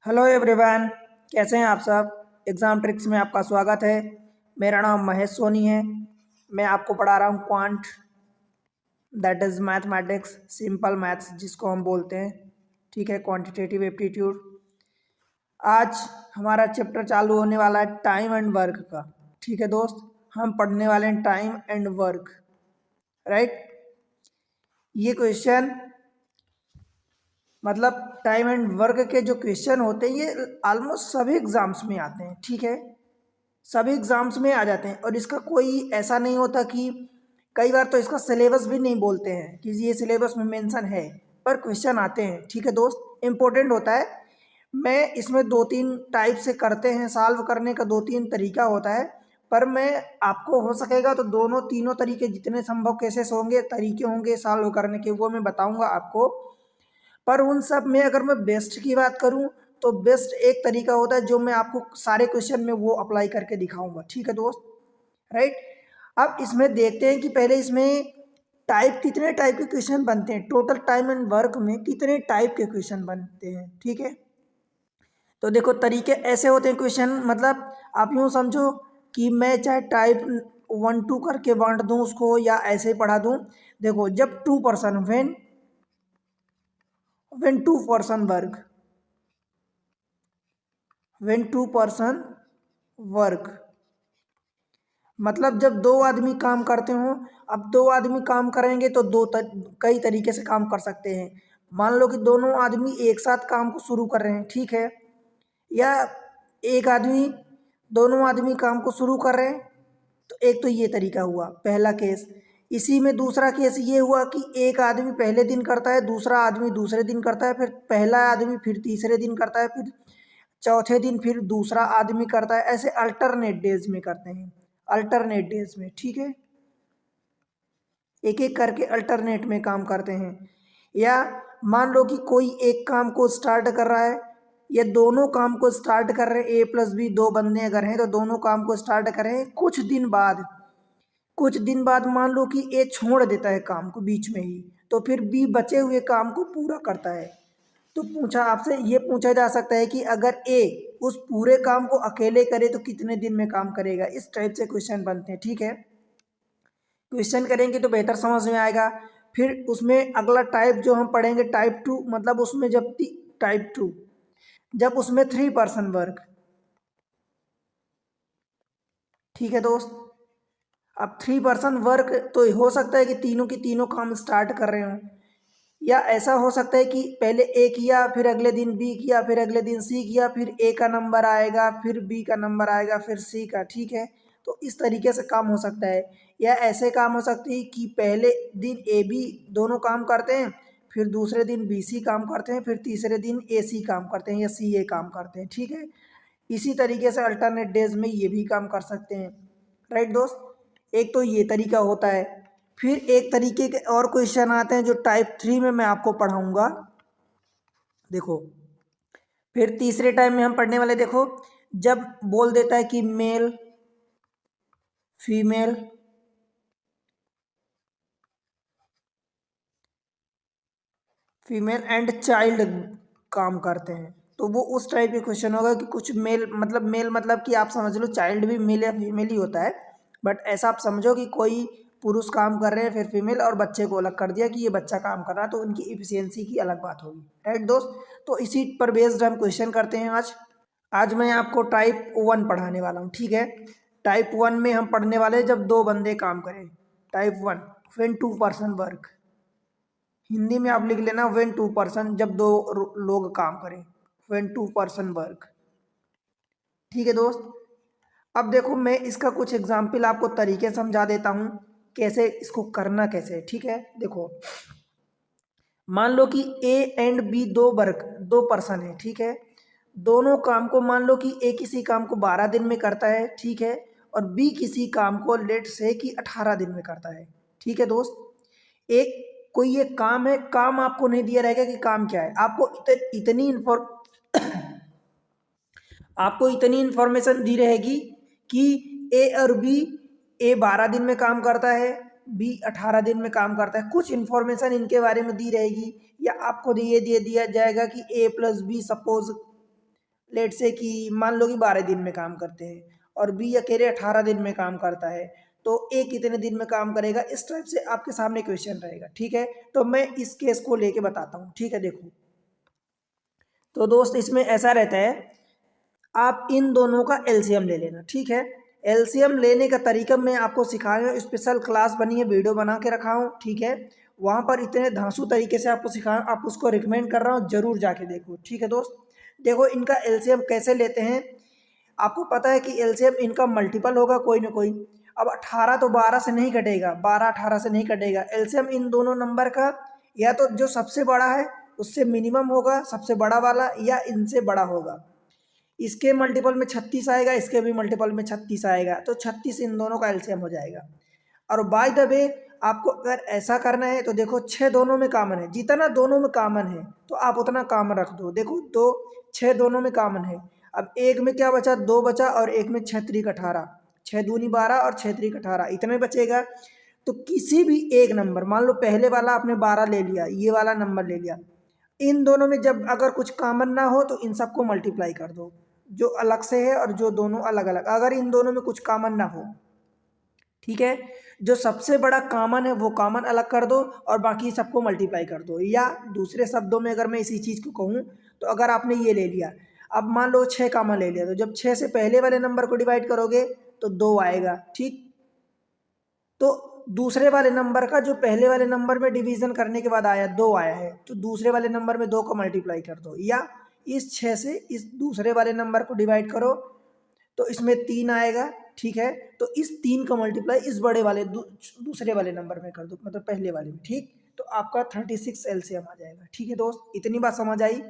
Hello everyone, कैसे हैं आप सब। एग्ज़ाम ट्रिक्स में आपका स्वागत है। मेरा नाम महेश सोनी है। मैं आपको पढ़ा रहा हूँ quant, that is mathematics, simple maths जिसको हम बोलते हैं। ठीक है, क्वांटिटेटिव एप्टीट्यूड। आज हमारा चैप्टर चालू होने वाला है टाइम एंड वर्क का। ठीक है दोस्त, हम पढ़ने वाले हैं टाइम एंड वर्क, राइट। ये क्वेश्चन मतलब टाइम एंड वर्क के जो क्वेश्चन होते हैं ये ऑलमोस्ट सभी एग्जाम्स में आते हैं। ठीक है, सभी एग्जाम्स में आ जाते हैं और इसका कोई ऐसा नहीं होता कि कई बार तो इसका सिलेबस भी नहीं बोलते हैं कि ये सिलेबस में मेंशन है, पर क्वेश्चन आते हैं। ठीक है दोस्त, इम्पोर्टेंट होता है। मैं इसमें दो तीन टाइप से करते हैं, सॉल्व करने का दो तीन तरीका होता है, पर मैं आपको हो सकेगा तो दोनों तीनों तरीके जितने संभव केसेस होंगे, तरीके होंगे सॉल्व करने के, वो मैं बताऊंगा आपको। पर उन सब में अगर मैं बेस्ट की बात करूं तो बेस्ट एक तरीका होता है जो मैं आपको सारे क्वेश्चन में वो अप्लाई करके दिखाऊंगा। ठीक है दोस्त, राइट। अब इसमें देखते हैं कि पहले इसमें कितने टाइप के क्वेश्चन बनते हैं, टोटल टाइम एंड वर्क में कितने टाइप के क्वेश्चन बनते हैं। ठीक है, तो देखो तरीके ऐसे होते हैं क्वेश्चन, मतलब आप यूँ समझो कि मैं चाहे टाइप 1 2 करके बांट दूं उसको या ऐसे ही पढ़ा दूं। देखो, जब two person when two person work, when two person work, मतलब जब दो आदमी काम करते हो। अब दो आदमी काम करेंगे तो कई तरीके से काम कर सकते हैं। मान लो कि दोनों आदमी एक साथ काम को शुरू कर रहे हैं, ठीक है, या एक आदमी, दोनों आदमी काम को शुरू कर रहे हैं। तो एक तो ये तरीका हुआ पहला केस। इसी में दूसरा केस ये हुआ कि एक आदमी पहले दिन करता है, दूसरा आदमी दूसरे दिन करता है, फिर पहला आदमी फिर तीसरे दिन करता है, फिर चौथे दिन फिर दूसरा आदमी करता है। ऐसे अल्टरनेट डेज में करते हैं, अल्टरनेट डेज में। ठीक है, एक एक करके अल्टरनेट में काम करते हैं। या मान लो कि कोई एक काम को स्टार्ट कर रहा है, या दोनों काम को स्टार्ट कर रहे हैं, ए प्लस बी दो बंदे अगर हैं तो दोनों काम को स्टार्ट कर रहे हैं। कुछ दिन बाद मान लो कि ए छोड़ देता है काम को बीच में ही, तो फिर बी बचे हुए काम को पूरा करता है। तो पूछा आपसे ये पूछा जा सकता है कि अगर ए उस पूरे काम को अकेले करे तो कितने दिन में काम करेगा। इस टाइप से क्वेश्चन बनते हैं। ठीक है, क्वेश्चन करेंगे तो बेहतर समझ में आएगा। फिर उसमें अगला टाइप जो हम पढ़ेंगे टाइप 2, मतलब उसमें टाइप 2 जब उसमें 3 पर्सन वर्क। ठीक है दोस्त, अब 3 पर्सन वर्क तो हो सकता है कि तीनों की तीनों काम स्टार्ट कर रहे हों, या ऐसा हो सकता है कि पहले ए किया, फिर अगले दिन बी किया, फिर अगले दिन सी किया, फिर ए का नंबर आएगा, फिर बी का नंबर आएगा, फिर सी का। ठीक है, तो इस तरीके से काम हो सकता है। या ऐसे काम हो सकते हैं कि पहले दिन ए बी दोनों काम करते हैं, फिर दूसरे दिन बी सी काम करते हैं, फिर तीसरे दिन ए सी काम करते हैं या सी ए काम करते हैं। ठीक है, इसी तरीके से अल्टरनेट डेज में ये भी काम कर सकते हैं, राइट दोस्त। एक तो ये तरीका होता है। फिर एक तरीके के और क्वेश्चन आते हैं जो टाइप 3 में मैं आपको पढ़ाऊंगा। देखो, फिर तीसरे टाइम में हम पढ़ने वाले, देखो जब बोल देता है कि male female female and child काम करते हैं, तो वो उस टाइप के क्वेश्चन होगा कि कुछ मेल मतलब कि आप समझ लो चाइल्ड भी मेल या फीमेल ही होता है, बट ऐसा आप समझो कि कोई पुरुष काम कर रहे हैं फिर फीमेल और बच्चे को अलग कर दिया कि ये बच्चा काम कर रहा है, तो उनकी इफिशियंसी की अलग बात होगी, राइट दोस्त। तो इसी पर बेस्ड हम क्वेश्चन करते हैं आज। आज मैं आपको टाइप 1 पढ़ाने वाला हूँ। ठीक है, टाइप 1 में हम पढ़ने वाले हैं जब दो बंदे काम करें। Type 1, when two person work. Hindi में आप लिख लेना व्हेन टू पर्सन, जब दो लोग काम करें, व्हेन टू पर्सन वर्क। ठीक है दोस्त, अब देखो मैं इसका कुछ एग्जाम्पल आपको तरीके समझा देता हूँ कैसे इसको करना कैसे है। ठीक है, देखो मान लो कि ए एंड बी दो पर्सन है। ठीक है, दोनों काम को मान लो कि ए किसी काम को 12 दिन में करता है, ठीक है, और बी किसी काम को लेट से कि 18 दिन में करता है। ठीक है दोस्त, एक कोई एक काम है, काम आपको नहीं दिया रहेगा कि काम क्या है, आपको आपको इतनी इंफॉर्मेशन दी रहेगी कि ए और बी, ए 12 दिन में काम करता है, बी 18 दिन में काम करता है, कुछ इंफॉर्मेशन इनके बारे में दी रहेगी। या आपको ये दे दिया जाएगा कि ए प्लस बी सपोज लेट से कि मान लो कि 12 दिन में काम करते हैं और बी अकेले 18 दिन में काम करता है, तो ए कितने दिन में काम करेगा, इस टाइप से आपके सामने क्वेश्चन रहेगा। ठीक है, तो मैं इस केस को लेके बताता हूँ। ठीक है, देखो तो दोस्त इसमें ऐसा रहता है, आप इन दोनों का एलसीएम ले लेना। ठीक है, एलसीएम लेने का तरीका मैं आपको सिखाया हूँ, स्पेशल क्लास बनी है, वीडियो बना के रखा हूँ। ठीक है, वहाँ पर इतने धांसू तरीके से आपको सिखाया, आप उसको रिकमेंड कर रहा हूँ, जरूर जाके देखो। ठीक है दोस्त, देखो इनका एलसीएम कैसे लेते हैं। आपको पता है कि एलसीएम इनका मल्टीपल होगा कोई ना कोई। अब 18 तो 12 से नहीं कटेगा, 12 18 से नहीं कटेगा। एलसीएम इन दोनों नंबर का या तो जो सबसे बड़ा है उससे मिनिमम होगा, सबसे बड़ा वाला, या इनसे बड़ा होगा। इसके मल्टीपल में 36 आएगा, इसके भी मल्टीपल में 36 आएगा, तो 36 इन दोनों का एलसीएम हो जाएगा। और बाय द वे आपको अगर ऐसा करना है तो देखो 6 दोनों में कॉमन है, जितना दोनों में कॉमन है तो आप उतना कॉमन रख दो। देखो तो 6 दोनों में कॉमन है। अब एक में क्या बचा, 2 बचा, और एक में 6 3 18, 6 दूनी 12 और 6 3 18, इतने बचेगा। तो किसी भी एक नंबर, मान लो पहले वाला आपने 12 ले लिया, ये वाला नंबर ले लिया, इन दोनों में जब अगर कुछ कॉमन ना हो तो इन सबको मल्टीप्लाई कर दो, जो अलग से है और जो दोनों अलग अलग, अगर इन दोनों में कुछ कॉमन ना हो। ठीक है, जो सबसे बड़ा कॉमन है वो कॉमन अलग कर दो और बाकी सबको मल्टीप्लाई कर दो। या दूसरे शब्दों में अगर मैं इसी चीज़ को कहूँ तो अगर आपने ये ले लिया, अब मान लो 6 कॉमन ले लिया, तो जब 6 से पहले वाले नंबर को डिवाइड करोगे तो 2 आएगा। ठीक, तो दूसरे वाले नंबर का जो पहले वाले नंबर में डिवीजन करने के बाद आया 2 आया है, तो दूसरे वाले नंबर में 2 को मल्टीप्लाई कर दो। या इस 6 से इस दूसरे वाले नंबर को डिवाइड करो तो इसमें 3 आएगा। ठीक है, तो इस 3 का मल्टीप्लाई इस बड़े वाले दूसरे वाले नंबर में कर दो, मतलब पहले वाले में। ठीक, तो आपका 36 एलसीएम आ जाएगा। ठीक है दोस्त, इतनी बात समझ आई।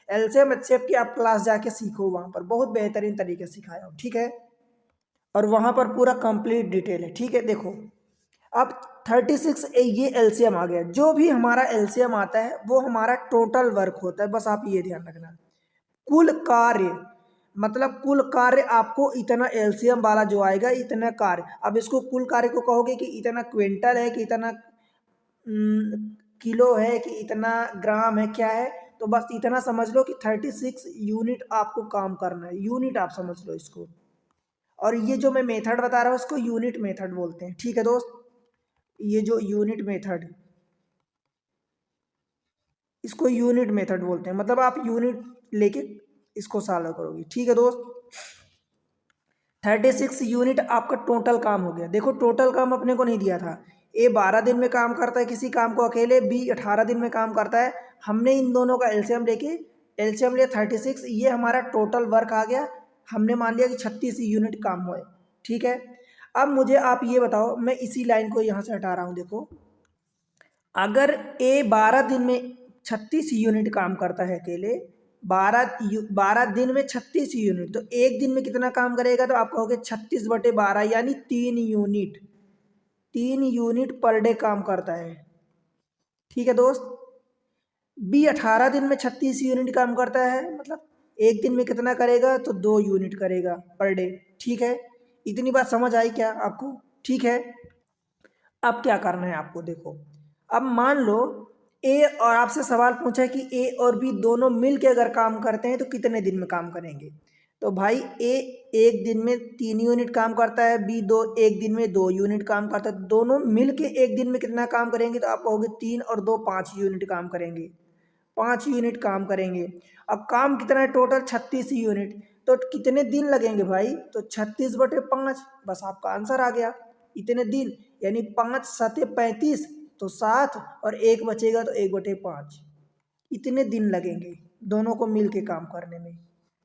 एलसीएम एचसीएफ की आप क्लास जाके सीखो, वहाँ पर बहुत बेहतरीन तरीके से सिखाया हूँ। ठीक है, और वहाँ पर पूरा कंप्लीट डिटेल है। ठीक है, देखो अब 36 ये एलसीएम आ गया। जो भी हमारा एलसीएम आता है वो हमारा टोटल वर्क होता है, बस आप ये ध्यान रखना। कुल कार्य, मतलब कुल कार्य आपको इतना एलसीएम वाला जो आएगा, इतना कार्य। अब इसको कुल कार्य को कहोगे कि इतना क्विंटल है, कि इतना किलो है, कि इतना ग्राम है, क्या है, तो बस इतना समझ लो कि 36 यूनिट आपको काम करना है। यूनिट आप समझ लो इसको। और ये जो मैं मेथड बता रहा हूँ इसको यूनिट मेथड बोलते हैं। ठीक है दोस्त, ये जो यूनिट मेथड, इसको यूनिट मेथड बोलते हैं, मतलब आप यूनिट लेके इसको सॉल्व करोगे। ठीक है दोस्त, 36 यूनिट आपका टोटल काम हो गया। देखो टोटल काम अपने को नहीं दिया था, ए 12 दिन में काम करता है किसी काम को अकेले, बी 18 दिन में काम करता है। हमने इन दोनों का एलसीएम लेके, एलसीएम लिया 36, ये हमारा टोटल वर्क आ गया। हमने मान लिया कि 36 यूनिट काम हुए। ठीक है, अब मुझे आप ये बताओ, मैं इसी लाइन को यहाँ से हटा रहा हूँ। देखो अगर ए 12 दिन में 36 यूनिट काम करता है अकेले, 12 दिन में 36 यूनिट, तो एक दिन में कितना काम करेगा, तो आप कहोगे 36/12 यानी 3 यूनिट। 3 यूनिट पर डे काम करता है। ठीक है दोस्त, बी 18 दिन में 36 यूनिट काम करता है, मतलब एक दिन में कितना करेगा, तो 2 यूनिट करेगा पर डे। ठीक है, इतनी बात समझ आई क्या आपको? ठीक है, अब क्या करना है आपको, देखो अब मान लो ए, और आपसे सवाल पूछा है कि ए और बी दोनों मिल के अगर काम करते हैं तो कितने दिन में काम करेंगे। तो भाई ए एक दिन में 3 यूनिट काम करता है, बी एक दिन में 2 यूनिट काम करता है, दोनों मिल के एक दिन में कितना काम करेंगे, तो आप कहोगे 3 और 2 5 यूनिट काम करेंगे। 5 यूनिट काम करेंगे। अब काम कितना है टोटल, 36 यूनिट, तो कितने दिन लगेंगे भाई, तो 36/5, बस आपका आंसर आ गया। इतने दिन यानी 5 7 35, तो 7, और एक बचेगा तो 1/5, इतने दिन लगेंगे दोनों को मिल के काम करने में।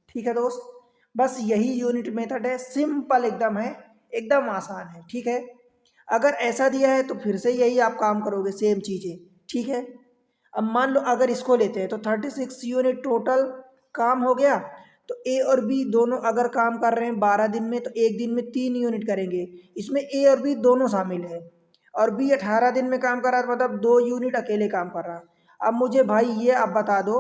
ठीक है दोस्त, बस यही यूनिट मेथड है, सिंपल एकदम है, एकदम आसान है। ठीक है, अगर ऐसा दिया है तो फिर से यही आप काम करोगे, सेम चीज़ें। ठीक है, अब मान लो अगर इसको लेते हैं तो 36 यूनिट टोटल काम हो गया। तो ए और बी दोनों अगर काम कर रहे हैं 12 दिन में, तो एक दिन में 3 यूनिट करेंगे। इसमें ए और बी दोनों शामिल है, और बी 18 दिन में काम कर रहा है, मतलब 2 यूनिट अकेले काम कर रहा है। अब मुझे भाई ये आप बता दो,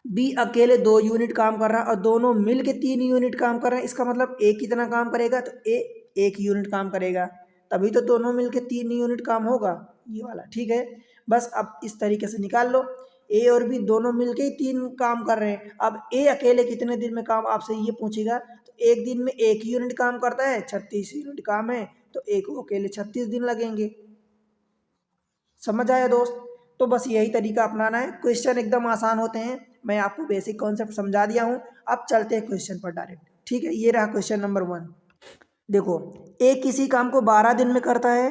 बी अकेले 2 यूनिट काम कर रहा है और दोनों मिल के 3 यूनिट काम कर रहे हैं, इसका मतलब ए कितना काम करेगा, तो ए 1 यूनिट काम करेगा, तभी तो दोनों मिल के 3 यूनिट काम होगा, ये वाला। ठीक है, बस अब इस तरीके से निकाल लो। ए और बी दोनों मिलके ही 3 काम कर रहे हैं। अब ए अकेले कितने दिन में काम आपसे ये पूछेगा, तो एक दिन में 1 यूनिट काम करता है, 36 यूनिट काम है, तो ए को अकेले 36 दिन लगेंगे। समझ आया दोस्त? तो बस यही तरीका अपनाना है, क्वेश्चन एकदम आसान होते हैं। मैं आपको बेसिक कॉन्सेप्ट समझा दिया हूँ। अब चलते हैं क्वेश्चन पर डायरेक्ट। ठीक है, ये रहा क्वेश्चन नंबर 1। देखो, ए किसी काम को 12 दिन में करता है,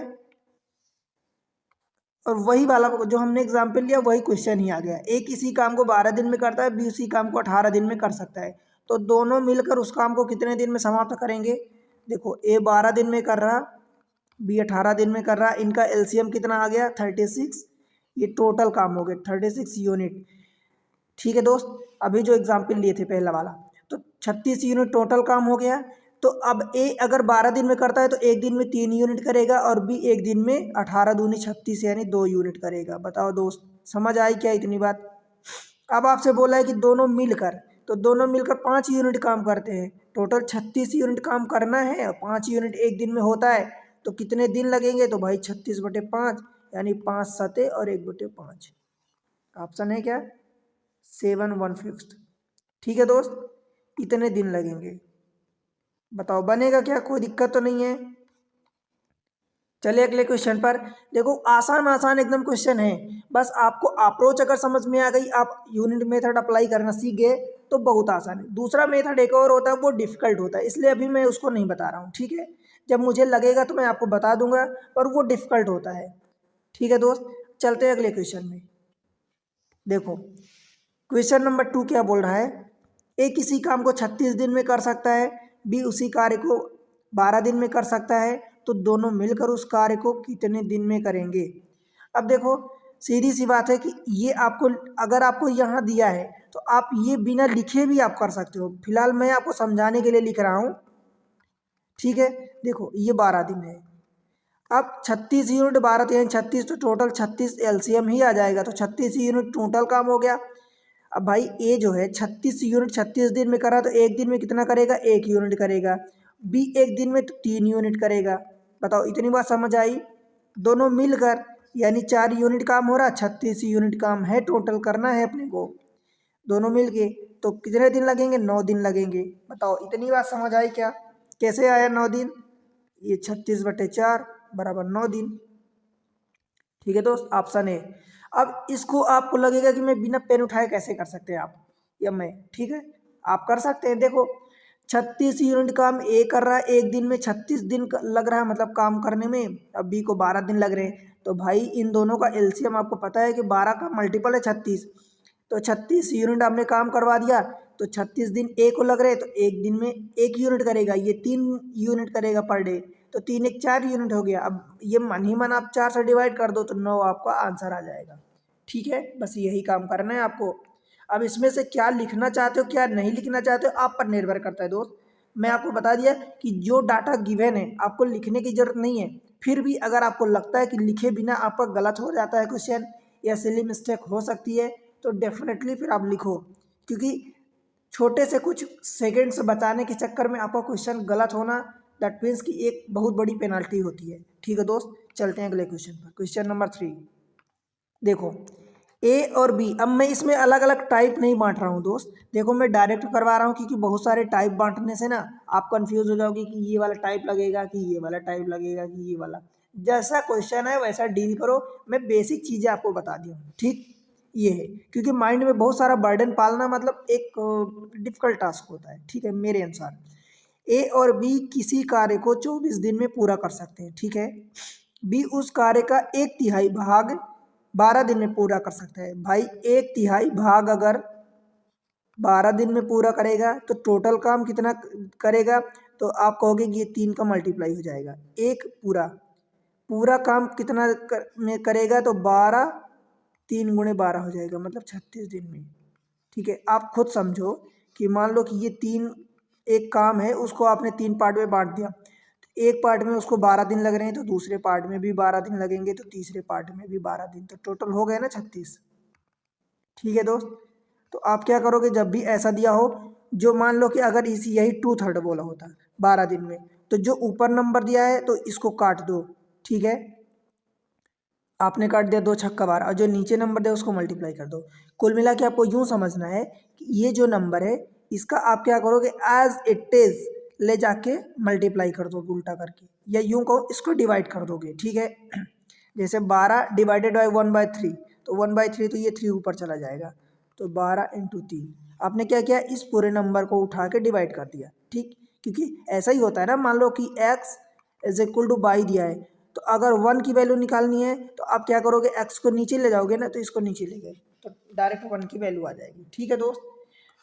और वही वाला जो हमने एग्जाम्पल लिया वही क्वेश्चन ही आ गया। ए किसी काम को 12 दिन में करता है, बी उसी काम को 18 दिन में कर सकता है, तो दोनों मिलकर उस काम को कितने दिन में समाप्त करेंगे? देखो, ए 12 दिन में कर रहा, बी 18 दिन में कर रहा, इनका एलसीएम कितना आ गया? 36। ये टोटल काम हो गया 36 यूनिट। ठीक है दोस्त, अभी जो एग्जाम्पल लिए थे पहला वाला, तो 36 यूनिट टोटल काम हो गया। तो अब ए अगर 12 दिन में करता है तो एक दिन में 3 यूनिट करेगा, और बी एक दिन में 18 दूनी 36 यानी 2 यूनिट करेगा। बताओ दोस्त, समझ आई क्या इतनी बात? अब आपसे बोला है कि दोनों मिलकर, तो दोनों मिलकर 5 यूनिट काम करते हैं। टोटल 36 यूनिट काम करना है, और 5 यूनिट एक दिन में होता है, तो कितने दिन लगेंगे? तो भाई 36/5 यानी 5 सते और 1/5। ऑप्शन है क्या? 7/1/5। ठीक है दोस्त, इतने दिन लगेंगे। बताओ बनेगा क्या? कोई दिक्कत तो नहीं है? चलिए अगले क्वेश्चन पर। देखो, आसान आसान एकदम क्वेश्चन है, बस आपको अप्रोच अगर समझ में आ गई, आप यूनिट मेथड अप्लाई करना सीख गए, तो बहुत आसान है। दूसरा मेथड एक और होता है, वो डिफिकल्ट होता है, इसलिए अभी मैं उसको नहीं बता रहा हूँ। ठीक है, जब मुझे लगेगा तो मैं आपको बता दूंगा, पर वो डिफिकल्ट होता है। ठीक है दोस्त, चलते हैं अगले क्वेश्चन में। देखो, क्वेश्चन नंबर 2 क्या बोल रहा है? ए किसी काम को 36 दिन में कर सकता है, बी उसी कार्य को 12 दिन में कर सकता है, तो दोनों मिलकर उस कार्य को कितने दिन में करेंगे? अब देखो, सीधी सी बात है कि ये आपको, अगर आपको यहाँ दिया है तो आप ये बिना लिखे भी आप कर सकते हो। फिलहाल मैं आपको समझाने के लिए लिख रहा हूँ। ठीक है, देखो ये 12 दिन है। अब 36 यूनिट 12 यानी 36, तो टोटल 36 एलसीएम ही आ जाएगा, तो 36 यूनिट टोटल काम हो गया। अब भाई ए जो है 36 यूनिट 36 दिन में करा, तो एक दिन में कितना करेगा? 1 यूनिट करेगा। बी एक दिन में तो 3 यूनिट करेगा। बताओ, इतनी बात समझ आई? दोनों मिलकर यानी 4 यूनिट काम हो रहा, 36 यूनिट काम है टोटल करना है अपने को, दोनों मिल के, तो कितने दिन लगेंगे? 9 दिन लगेंगे। बताओ, इतनी बात समझ आई क्या? कैसे आया 9 दिन? ये 36/4 बराबर 9 दिन। ठीक है दोस्त, ऑप्शन ए। अब इसको आपको लगेगा कि मैं बिना पेन उठाए कैसे कर सकते हैं आप या मैं? ठीक है, आप कर सकते हैं। देखो, 36 यूनिट काम ए कर रहा है, एक दिन में 36 दिन लग रहा है, मतलब काम करने में। अब बी को 12 दिन लग रहे हैं, तो भाई इन दोनों का एलसीएम आपको पता है कि 12 का मल्टीपल है 36, तो 36 यूनिट आपने काम करवा दिया, तो 36 दिन ए को लग रहे हैं, तो एक दिन में 1 यूनिट करेगा, ये 3 यूनिट करेगा पर डे, तो 3 1 4 यूनिट हो गया। अब ये मन ही मन आप 4 से डिवाइड कर दो, तो 9 आपका आंसर आ जाएगा। ठीक है, बस यही काम करना है आपको। अब इसमें से क्या लिखना चाहते हो क्या नहीं लिखना चाहते हो, आप पर निर्भर करता है दोस्त। मैं आपको बता दिया कि जो डाटा गिवन है आपको लिखने की जरूरत नहीं है। फिर भी अगर आपको लगता है कि लिखे बिना आपका गलत हो जाता है क्वेश्चन, या सिली मिस्टेक हो सकती है, तो डेफिनेटली फिर आप लिखो, क्योंकि छोटे से कुछ सेकंड्स बचाने के चक्कर में आपका क्वेश्चन गलत होना, दैट मीन्स कि एक बहुत बड़ी पेनल्टी होती है। ठीक है दोस्त, चलते हैं अगले क्वेश्चन पर। Question number 3। देखो, ए और बी, अब मैं इसमें अलग अलग टाइप नहीं बांट रहा हूँ दोस्त। देखो, मैं डायरेक्ट करवा रहा हूँ, क्योंकि बहुत सारे टाइप बांटने से ना आप कंफ्यूज हो जाओगे कि ये वाला टाइप लगेगा कि ये वाला टाइप लगेगा कि ये वाला। जैसा क्वेश्चन है वैसा डील करो। मैं बेसिक चीज़ें आपको बता दी हूँ। ठीक, ये है, क्योंकि माइंड में बहुत सारा बर्डन पालना मतलब एक डिफिकल्ट टास्क होता है। ठीक है, मेरे अनुसार ए और बी किसी कार्य को 24 दिन में पूरा कर सकते हैं। ठीक है, बी उस कार्य का 1/3 भाग 12 दिन में पूरा कर सकता है। भाई 1/3 भाग अगर 12 दिन में पूरा करेगा, तो टोटल काम कितना करेगा? तो आप कहोगे कि ये 3 का मल्टीप्लाई हो जाएगा। एक पूरा पूरा काम कितना में करेगा? तो 12, 3 × 12 हो जाएगा, मतलब 36 दिन में। ठीक है, आप खुद समझो कि मान लो कि ये 3 एक काम है, उसको आपने 3 पार्ट में बांट दिया। एक पार्ट में उसको 12 दिन लग रहे हैं, तो दूसरे पार्ट में भी 12 दिन लगेंगे, तो तीसरे पार्ट में भी 12 दिन, तो टोटल हो गए ना 36। ठीक है दोस्त, तो आप क्या करोगे जब भी ऐसा दिया हो, जो मान लो कि अगर इसी यही 2/3 बोला होता 12 दिन में, तो जो ऊपर नंबर दिया है तो इसको काट दो। ठीक है, आपने काट दिया 2 छक्का 12 और जो नीचे नंबर दिया उसको मल्टीप्लाई कर दो। कुल मिला के आपको यूँ समझना है कि ये जो नंबर है इसका आप क्या करोगे, एज इट इज़ ले जाके मल्टीप्लाई कर दोगे उल्टा करके, या यूँ कहो इसको डिवाइड कर दोगे, ठीक है। जैसे 12 डिवाइडेड बाई 1/3, तो 1/3 तो ये 3 ऊपर चला जाएगा, तो 12 इंटू 3 आपने क्या किया, इस पूरे नंबर को उठा के डिवाइड कर दिया, ठीक। क्योंकि ऐसा ही होता है ना, मान लो कि x is equal two by दिया है, तो अगर 1 की वैल्यू निकालनी है तो आप क्या करोगे, x को नीचे ले जाओगे ना, तो इसको नीचे ले गए तो डायरेक्ट 1 की वैल्यू आ जाएगी, ठीक है दोस्त।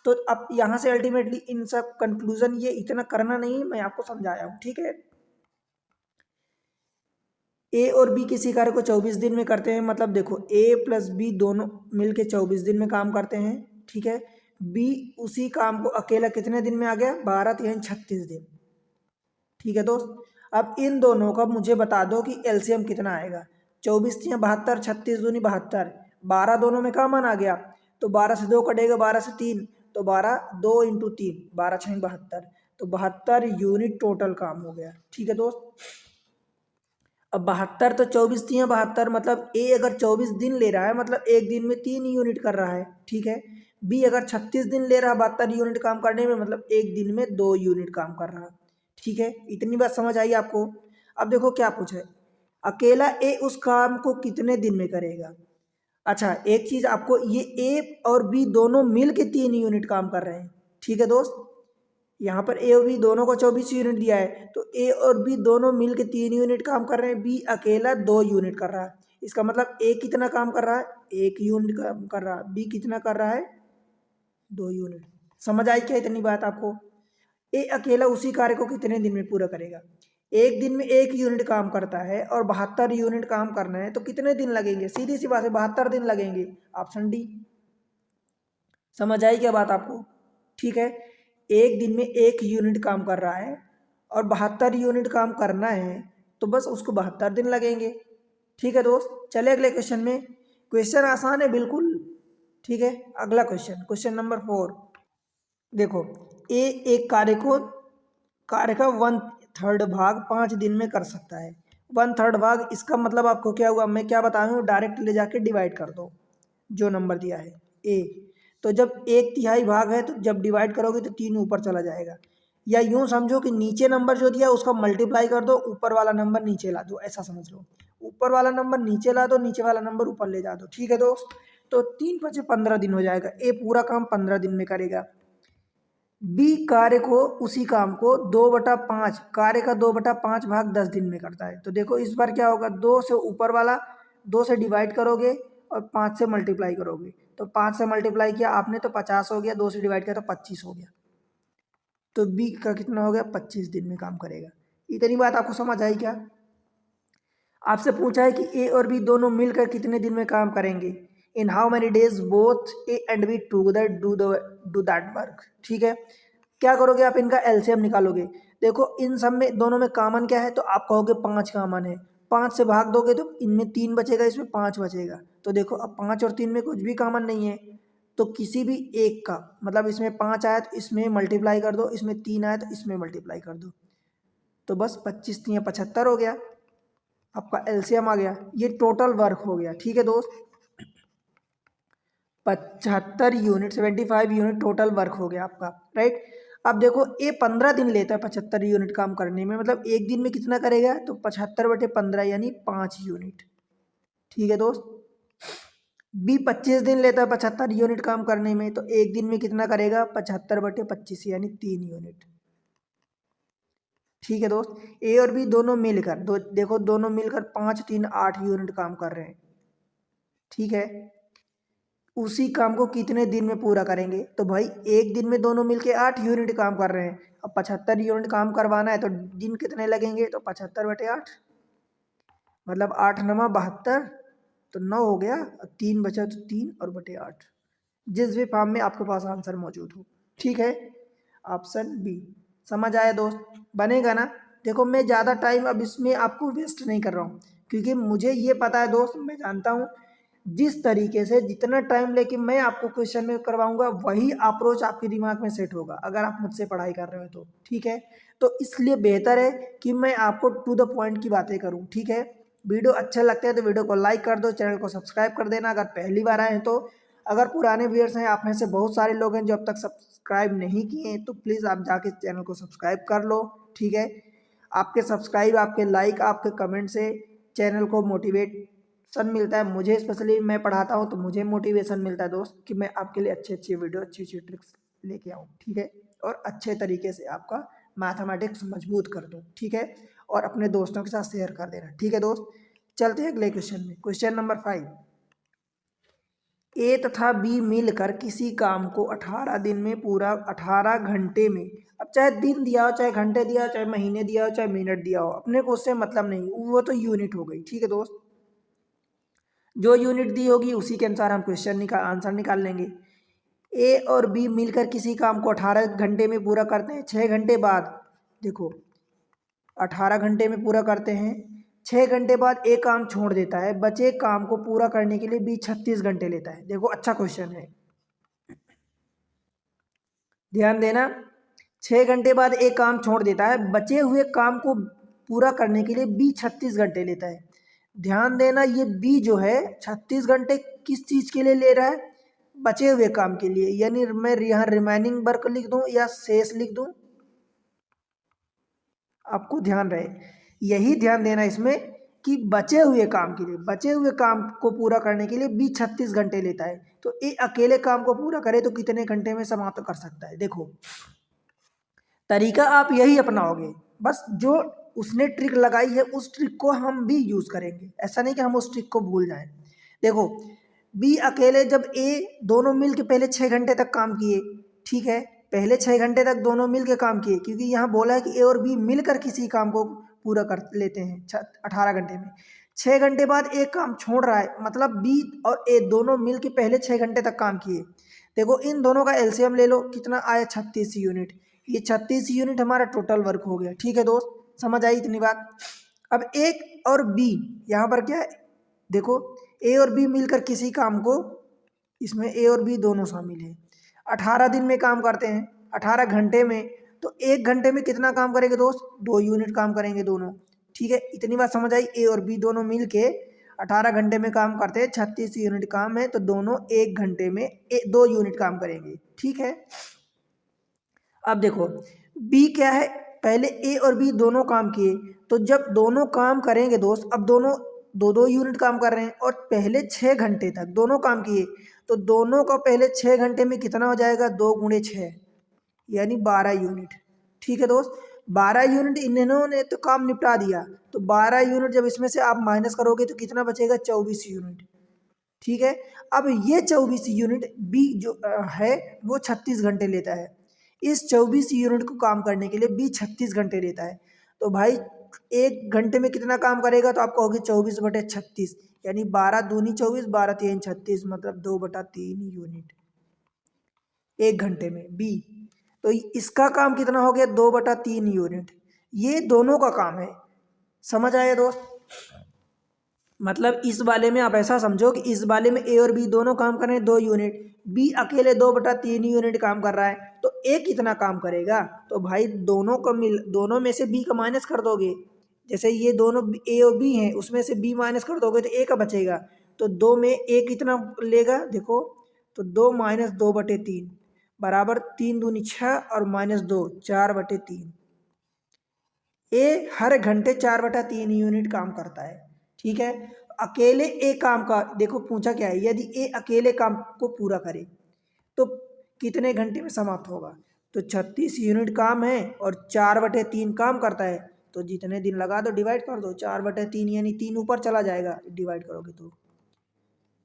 तो अब यहाँ से अल्टीमेटली इन सब कंक्लूजन ये इतना करना नहीं है, मैं आपको समझाया हूँ, ठीक है। ए और बी किसी कार्य को 24 दिन में करते हैं, मतलब देखो ए प्लस बी दोनों मिलके 24 दिन में काम करते हैं, ठीक है। बी उसी काम को अकेला कितने दिन में आ गया, 12 36 दिन, ठीक है दोस्त। अब इन दोनों का मुझे बता दो कि एलसीएम कितना आएगा। 24 या 72, 36 दूनी 72, 12 दोनों में कॉमन आ गया, तो 12 से 2 कटेगा, 12 से 3, तो 12 2 इंटू 3, 12 6 72, तो 72 यूनिट टोटल काम हो गया, ठीक है दोस्त। अब 72 तो 24 या 72, मतलब ए अगर 24 दिन ले रहा है मतलब एक दिन में 3 यूनिट कर रहा है, ठीक है। बी अगर 36 दिन ले रहा है 72 यूनिट काम करने में, मतलब एक दिन में 2 यूनिट काम कर रहा है, ठीक है। इतनी बात समझ आई आपको। अब देखो क्या पूछा है, अकेला ए उस काम को कितने दिन में करेगा। अच्छा एक चीज आपको, ये ए और बी दोनों मिल के 3 यूनिट काम कर रहे हैं, ठीक है दोस्त। यहाँ पर ए और बी दोनों को 24 यूनिट दिया है, तो ए और बी दोनों मिल के 3 यूनिट काम कर रहे हैं, बी अकेला 2 यूनिट कर रहा है। इसका मतलब ए कितना काम कर रहा है, 1 यूनिट काम कर रहा है, बी कितना कर रहा है, 2 यूनिट। समझ आई क्या इतनी बात आपको। ए अकेला उसी कार्य को कितने दिन में पूरा करेगा, एक दिन में 1 यूनिट काम करता है और 72 यूनिट काम करना है, तो कितने दिन लगेंगे, सीधी सी बात है 72 दिन लगेंगे, ऑप्शन डी। समझ आई क्या बात आपको, ठीक है। एक दिन में 1 यूनिट काम कर रहा है और 72 यूनिट काम करना है, तो बस उसको 72 दिन लगेंगे, ठीक है दोस्त। चले अगले क्वेश्चन में, क्वेश्चन आसान है बिल्कुल, ठीक है। अगला क्वेश्चन, क्वेश्चन नंबर 4, देखो ए एक कार्य का 1/3 भाग 5 दिन में कर सकता है। 1/3 भाग, इसका मतलब आपको क्या हुआ, मैं क्या बता रहा हूँ, डायरेक्ट ले जाके डिवाइड कर दो जो नंबर दिया है ए। तो जब 1/3 भाग है तो जब डिवाइड करोगे तो 3 ऊपर चला जाएगा, या यूं समझो कि नीचे नंबर जो दिया उसका मल्टीप्लाई कर दो, ऊपर वाला नंबर नीचे ला दो, ऐसा समझ लो। ऊपर वाला नंबर नीचे ला दो, नीचे वाला नंबर ऊपर ले जा दो, ठीक है दोस्त। तो 3 5 15 दिन हो जाएगा, ए पूरा काम 15 दिन में करेगा। बी कार्य को उसी काम को 2/5 कार्य का 2/5 भाग 10 दिन में करता है। तो देखो इस बार क्या होगा, 2 से ऊपर वाला 2 से डिवाइड करोगे और 5 से मल्टीप्लाई करोगे, तो 5 से मल्टीप्लाई किया आपने तो 50 हो गया, 2 से डिवाइड किया तो 25 हो गया, तो बी का कितना हो गया, 25 दिन में काम करेगा। इतनी बात आपको समझ आई क्या। आपसे पूछा है कि ए और बी दोनों मिलकर कितने दिन में काम करेंगे, in how many days both A and B together do that work, ठीक है। क्या करोगे आप, इनका एलसीएम निकालोगे। देखो इन सब में दोनों में कॉमन क्या है, तो आप कहोगे 5 कॉमन है, 5 से भाग दोगे तो इनमें 3 बचेगा, इसमें 5 बचेगा। तो देखो अब 5 और 3 में कुछ भी कॉमन नहीं है, तो किसी भी एक का मतलब इसमें 5 आया तो इसमें मल्टीप्लाई कर दो, इसमें 3 आया तो इसमें मल्टीप्लाई कर दो, तो बस 25 3 75 हो गया, आपका एलसीएम आ गया। ये टोटल वर्क हो गया, ठीक है दोस्त। 75 यूनिट, 75 यूनिट टोटल वर्क हो गया आपका, राइट। अब देखो ये 15 दिन लेता है 75 यूनिट काम करने में, मतलब एक दिन में कितना करेगा, तो 75/15 यानी 5 यूनिट, ठीक है दोस्त। बी 25 दिन लेता है 75 यूनिट काम करने में, तो एक दिन में कितना करेगा, 75/25 यानी 3 यूनिट, ठीक है दोस्त। ए और बी दोनों मिलकर देखो दोनों मिलकर 5 3 8 यूनिट काम कर रहे हैं, ठीक है। उसी काम को कितने दिन में पूरा करेंगे, तो भाई एक दिन में दोनों मिलके 8 यूनिट काम कर रहे हैं। अब 75 यूनिट काम करवाना है तो दिन कितने लगेंगे, तो 75/8, मतलब 8 9 72, तो 9 हो गया, 3 बचा तो 3 और बटे 8, जिस भी फॉर्म में आपके पास आंसर मौजूद हो, ठीक है। Option B. समझ आया दोस्त, बनेगा ना। देखो मैं ज़्यादा टाइम अब इसमें आपको वेस्ट नहीं कर रहा हूँ, क्योंकि मुझे ये पता है दोस्त, मैं जानता हूँ जिस तरीके से जितना टाइम लेके मैं आपको क्वेश्चन में करवाऊंगा वही अप्रोच आपके दिमाग में सेट होगा अगर आप मुझसे पढ़ाई कर रहे हो तो, ठीक है। तो इसलिए बेहतर है कि मैं आपको टू द पॉइंट की बातें करूं, ठीक है। वीडियो अच्छे लगते हैं तो वीडियो को लाइक कर दो, चैनल को सब्सक्राइब कर देना अगर पहली बार आए हैं तो। अगर पुराने व्यूअर्स हैं, आप में से बहुत सारे लोग हैं जो अब तक सब्सक्राइब नहीं किए हैं, तो प्लीज़ आप जाके चैनल को सब्सक्राइब कर लो, ठीक है। आपके सब्सक्राइब, आपके लाइक, आपके कमेंट से चैनल को मोटिवेशन मिलता है। मुझे स्पेशली मैं पढ़ाता हूँ तो मुझे मोटिवेशन मिलता है दोस्त, कि मैं आपके लिए अच्छी अच्छी वीडियो, अच्छी अच्छी ट्रिक्स लेके आऊँ, ठीक है, और अच्छे तरीके से आपका मैथमेटिक्स मजबूत कर दूँ, ठीक है, और अपने दोस्तों के साथ शेयर कर देना, ठीक है दोस्त। चलते हैं अगले क्वेश्चन में। क्वेश्चन नंबर 5, ए तथा बी मिलकर किसी काम को 18 दिन में पूरा, 18 घंटे में, अब चाहे दिन दिया हो, चाहे घंटे दिया हो, चाहे महीने दिया हो, चाहे मिनट दिया हो, अपने को उससे मतलब नहीं, वो तो यूनिट हो गई, ठीक है दोस्त। जो यूनिट दी होगी उसी के अनुसार हम क्वेश्चन आंसर निकाल लेंगे। ए और बी मिलकर किसी काम को 18 घंटे में पूरा करते हैं, 6 घंटे बाद, देखो 18 घंटे में पूरा करते हैं, 6 घंटे बाद एक काम छोड़ देता है, बचे काम को पूरा करने के लिए बी 36 घंटे लेता है। देखो अच्छा क्वेश्चन है, ध्यान देना। 6 घंटे बाद एक काम छोड़ देता है, बचे हुए काम को पूरा करने के लिए बी 36 घंटे लेता है। ध्यान देना, ये बी जो है 36 घंटे किस चीज़ के लिए ले रहा है, बचे हुए काम के लिए, यानी मैं यहाँ रिमेनिंग वर्क लिख दूँ या शेष लिख दूँ, आपको ध्यान रहे, यही ध्यान देना इसमें कि बचे हुए काम के लिए, बचे हुए काम को पूरा करने के लिए बी 36 घंटे लेता है। तो ए अकेले काम को पूरा करे तो कितने घंटे में समाप्त कर सकता है। देखो तरीका आप यही अपनाओगे, बस जो उसने ट्रिक लगाई है उस ट्रिक को हम भी यूज़ करेंगे, ऐसा नहीं कि हम उस ट्रिक को भूल जाएं। देखो बी अकेले, जब ए दोनों मिल के पहले 6 घंटे तक काम किए, ठीक है, पहले 6 घंटे तक दोनों मिल के काम किए, क्योंकि यहाँ बोला है कि ए और बी मिलकर किसी काम को पूरा कर लेते हैं 18 घंटे में। 6 घंटे बाद एक काम छोड़ रहा है, मतलब बी और ए दोनों मिल के पहले 6 घंटे तक काम किए। देखो इन दोनों का एलसीएम ले लो, कितना आया 36 यूनिट, ये 36 यूनिट हमारा टोटल वर्क हो गया, ठीक है दोस्त, समझ आई इतनी बात। अब एक और बी, यहाँ पर क्या है, देखो ए और बी मिलकर किसी काम को, इसमें ए और बी दोनों शामिल हैं, 18 दिन में काम करते हैं, 18 घंटे में, तो 1 घंटे में कितना काम करेंगे दोस्त, 2 यूनिट काम करेंगे दोनों, ठीक है, इतनी बात समझ आई। ए और बी दोनों मिल के 18 घंटे में काम करते हैं, 36 यूनिट काम है, तो दोनों 1 घंटे में 2 यूनिट काम करेंगे, ठीक है। अब देखो बी क्या है, पहले ए और बी दोनों काम किए, तो जब दोनों काम करेंगे दोस्त, अब दोनों 2-2 यूनिट काम कर रहे हैं और पहले 6 घंटे तक दोनों काम किए, तो दोनों का पहले 6 घंटे में कितना हो जाएगा, 2 गुणे 6 यानी 12 यूनिट, ठीक है दोस्त। 12 यूनिट इन्होंने तो काम निपटा दिया, तो 12 यूनिट जब इसमें से आप माइनस करोगे तो कितना बचेगा, 24 यूनिट, ठीक है। अब ये 24 यूनिट बी जो है वो 36 घंटे लेता है, इस 24 यूनिट को काम करने के लिए बी 36 घंटे लेता है। तो भाई 1 घंटे में कितना काम करेगा, तो आपको होगी 24/36, यानी 12 दूनी 24, 12 3 36, मतलब 2/3 यूनिट 1 घंटे में बी। तो इसका काम कितना हो गया, 2/3 यूनिट, ये दोनों का काम है, समझ आया दोस्त। मतलब इस वाले में आप ऐसा समझो कि इस वाले में ए और बी दोनों काम कर रहे हैं 2 यूनिट, बी अकेले 2/3 यूनिट काम कर रहा है, तो ए कितना काम करेगा, तो भाई दोनों में से बी का माइनस कर दोगे, जैसे ये दोनों ए और बी हैं, उसमें से बी माइनस कर दोगे तो ए का बचेगा, तो 2 में ए कितना लेगा, देखो तो 2 माइनस 2/3 बराबर 3 दूनी 6 और -2 4/3। ए हर घंटे 4/3 यूनिट काम करता है, ठीक है। अकेले ए काम का देखो पूछा क्या है, यदि ए अकेले काम को पूरा करे तो कितने घंटे में समाप्त होगा, तो 36 यूनिट काम है और 4/3 काम करता है, तो जितने दिन लगा दो डिवाइड कर दो, 4/3 यानी 3 ऊपर चला जाएगा डिवाइड करोगे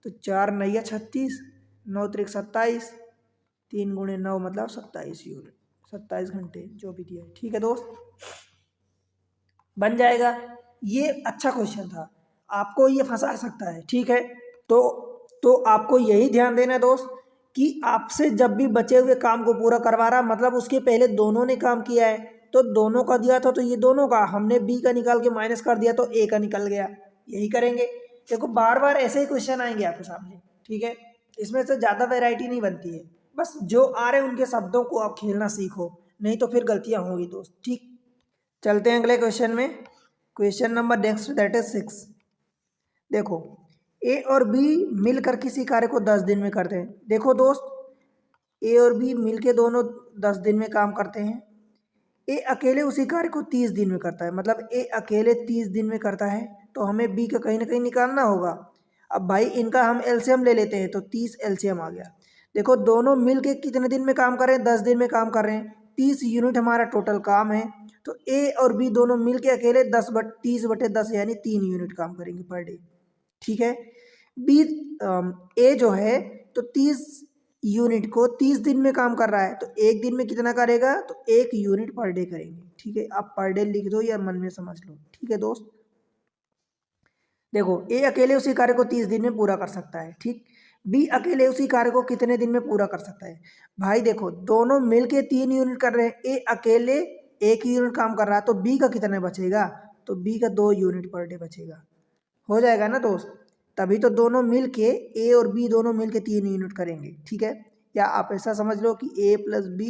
तो 4 नैया 36, 9 त्रिक 27, 3 गुणे 9 मतलब 27 यूनिट, 27 घंटे जो भी दिया है, ठीक है दोस्त, बन जाएगा। ये अच्छा क्वेश्चन था, आपको ये फंसा सकता है, ठीक है। तो आपको यही ध्यान देना है दोस्त कि आपसे जब भी बचे हुए काम को पूरा करवा रहा, मतलब उसके पहले दोनों ने काम किया है, तो दोनों का दिया था तो ये दोनों का हमने बी का निकाल के माइनस कर दिया तो ए का निकल गया, यही करेंगे। देखो बार बार ऐसे ही क्वेश्चन आएंगे आपके सामने, ठीक है, इसमें से ज़्यादा वैरायटी नहीं बनती है, बस जो आ रहे हैं उनके शब्दों को आप खेलना सीखो, नहीं तो फिर गलतियाँ होंगी दोस्त, ठीक। चलते हैं अगले क्वेश्चन में। Question number next that is 6, देखो ए और बी मिलकर किसी कार्य को 10 दिन में करते हैं। देखो दोस्त, ए और बी मिलके दोनों 10 दिन में काम करते हैं। ए अकेले उसी कार्य को 30 दिन में करता है, मतलब ए अकेले 30 दिन में करता है, तो हमें बी का कहीं ना कहीं निकालना होगा। अब भाई इनका हम एलसीएम ले लेते हैं, तो 30 एलसीएम आ गया। देखो दोनों मिल के कितने दिन में काम कर रहे हैं, 10 दिन में काम कर रहे हैं, 30 यूनिट हमारा टोटल काम है। तो ए और बी दोनों मिल के अकेले 30/10 यानी 3 यूनिट काम करेंगे पर डे। ठीक है। बी ए जो है तो 30 यूनिट को 30 दिन में काम कर रहा है, तो एक दिन में कितना करेगा, तो 1 यूनिट पर डे करेंगे। ठीक है, आप पर डे लिख दो या मन में समझ लो। ठीक है दोस्त, देखो ए अकेले उसी कार्य को 30 दिन में पूरा कर सकता है। ठीक, बी अकेले उसी कार्य को कितने दिन में पूरा कर सकता है। भाई देखो दोनों मिलके 3 यूनिट कर रहे हैं, ए अकेले 1 यूनिट काम कर रहा है, तो बी का कितना बचेगा, तो बी का 2 यूनिट पर डे बचेगा। हो जाएगा ना दोस्त, तभी तो दोनों मिल के ए और बी दोनों मिल के 3 यूनिट करेंगे। ठीक है, या आप ऐसा समझ लो कि ए प्लस बी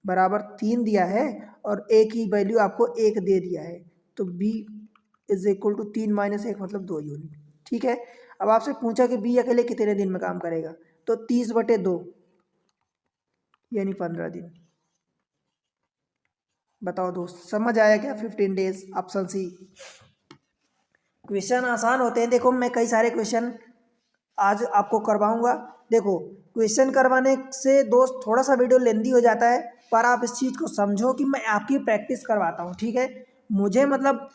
बराबर 3 दिया है और ए की वैल्यू आपको 1 दे दिया है, तो बी इज इक्वल टू 3 - 1 मतलब 2 यूनिट। ठीक है, अब आपसे पूछा कि बी अकेले कितने दिन में काम करेगा, तो 30/2 यानी 15 दिन। बताओ दोस्त, समझ आया क्या 15 डेज, ऑप्शन सी। क्वेश्चन आसान होते हैं। देखो मैं कई सारे क्वेश्चन आज आपको करवाऊंगा। देखो क्वेश्चन करवाने से दोस्त थोड़ा सा वीडियो लेंदी हो जाता है, पर आप इस चीज़ को समझो कि मैं आपकी प्रैक्टिस करवाता हूँ। ठीक है, मुझे मतलब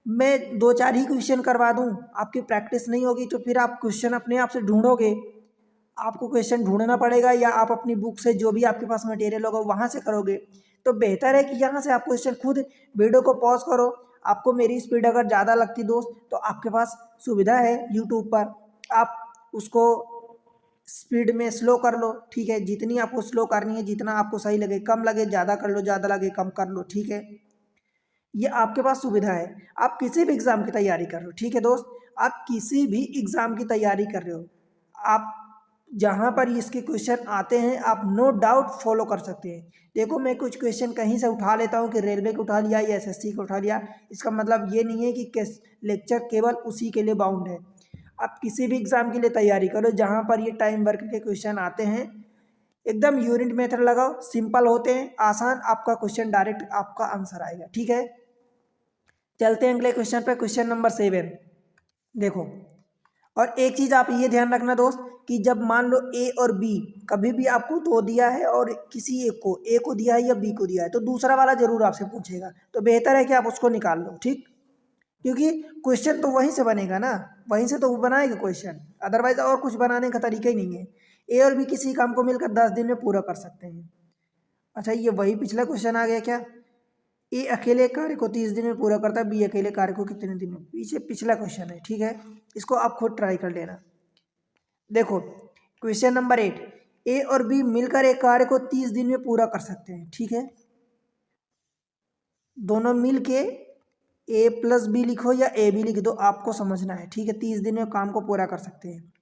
मैं 2-4 ही क्वेश्चन करवा दूँ, आपकी प्रैक्टिस नहीं होगी तो फिर आप क्वेश्चन अपने आप से ढूंढोगे। आपको क्वेश्चन ढूंढना पड़ेगा, या आप अपनी बुक से जो भी आपके पास मटेरियल होगा वहाँ से करोगे। तो बेहतर है कि यहाँ से आप क्वेश्चन खुद वीडियो को पॉज करो। आपको मेरी स्पीड अगर ज़्यादा लगती दोस्त, तो आपके पास सुविधा है यूट्यूब पर, आप उसको स्पीड में स्लो कर लो। ठीक है, जितनी आपको स्लो करनी है, जितना आपको सही लगे, कम लगे ज़्यादा कर लो, ज़्यादा लगे कम कर लो। ठीक है, ये आपके पास सुविधा है। आप किसी भी एग्ज़ाम की तैयारी कर रहे हो, ठीक है दोस्त, आप किसी भी एग्ज़ाम की तैयारी कर रहे हो, आप जहाँ पर इसके क्वेश्चन आते हैं आप नो डाउट फॉलो कर सकते हैं। देखो मैं कुछ क्वेश्चन कहीं से उठा लेता हूँ कि रेलवे को उठा लिया या एसएससी को उठा लिया, इसका मतलब ये नहीं है कि लेक्चर केवल उसी के लिए बाउंड है। आप किसी भी एग्ज़ाम के लिए तैयारी करो जहाँ पर ये टाइम वर्क के क्वेश्चन आते हैं, एकदम यूनिट मेथड लगाओ, सिंपल होते हैं, आसान, आपका क्वेश्चन डायरेक्ट आपका आंसर आएगा। ठीक है, चलते हैं अगले क्वेश्चन पे, क्वेश्चन नंबर 7। देखो, और एक चीज़ आप ये ध्यान रखना दोस्त कि जब मान लो ए और बी कभी भी आपको 2 दिया है और किसी एक को, ए को दिया है या बी को दिया है, तो दूसरा वाला जरूर आपसे पूछेगा, तो बेहतर है कि आप उसको निकाल लो। ठीक, क्योंकि क्वेश्चन तो वहीं से बनेगा ना, वहीं से तो वो बनाएगा क्वेश्चन, अदरवाइज और कुछ बनाने का तरीका ही नहीं है। ए और बी किसी काम को मिलकर 10 दिन में पूरा कर सकते हैं। अच्छा, ये वही पिछला क्वेश्चन आ गया क्या, ए अकेले कार्य को 30 दिन में पूरा करता है, बी अकेले कार्य को कितने दिन में, पीछे पिछला क्वेश्चन है। ठीक है, इसको आप खुद ट्राई कर लेना। देखो क्वेश्चन नंबर 8, ए और बी मिलकर एक कार्य को 30 दिन में पूरा कर सकते हैं। ठीक है, दोनों मिलके ए प्लस बी लिखो या ए बी लिख दो, आपको समझना है। ठीक है, 30 दिन में काम को पूरा कर सकते हैं।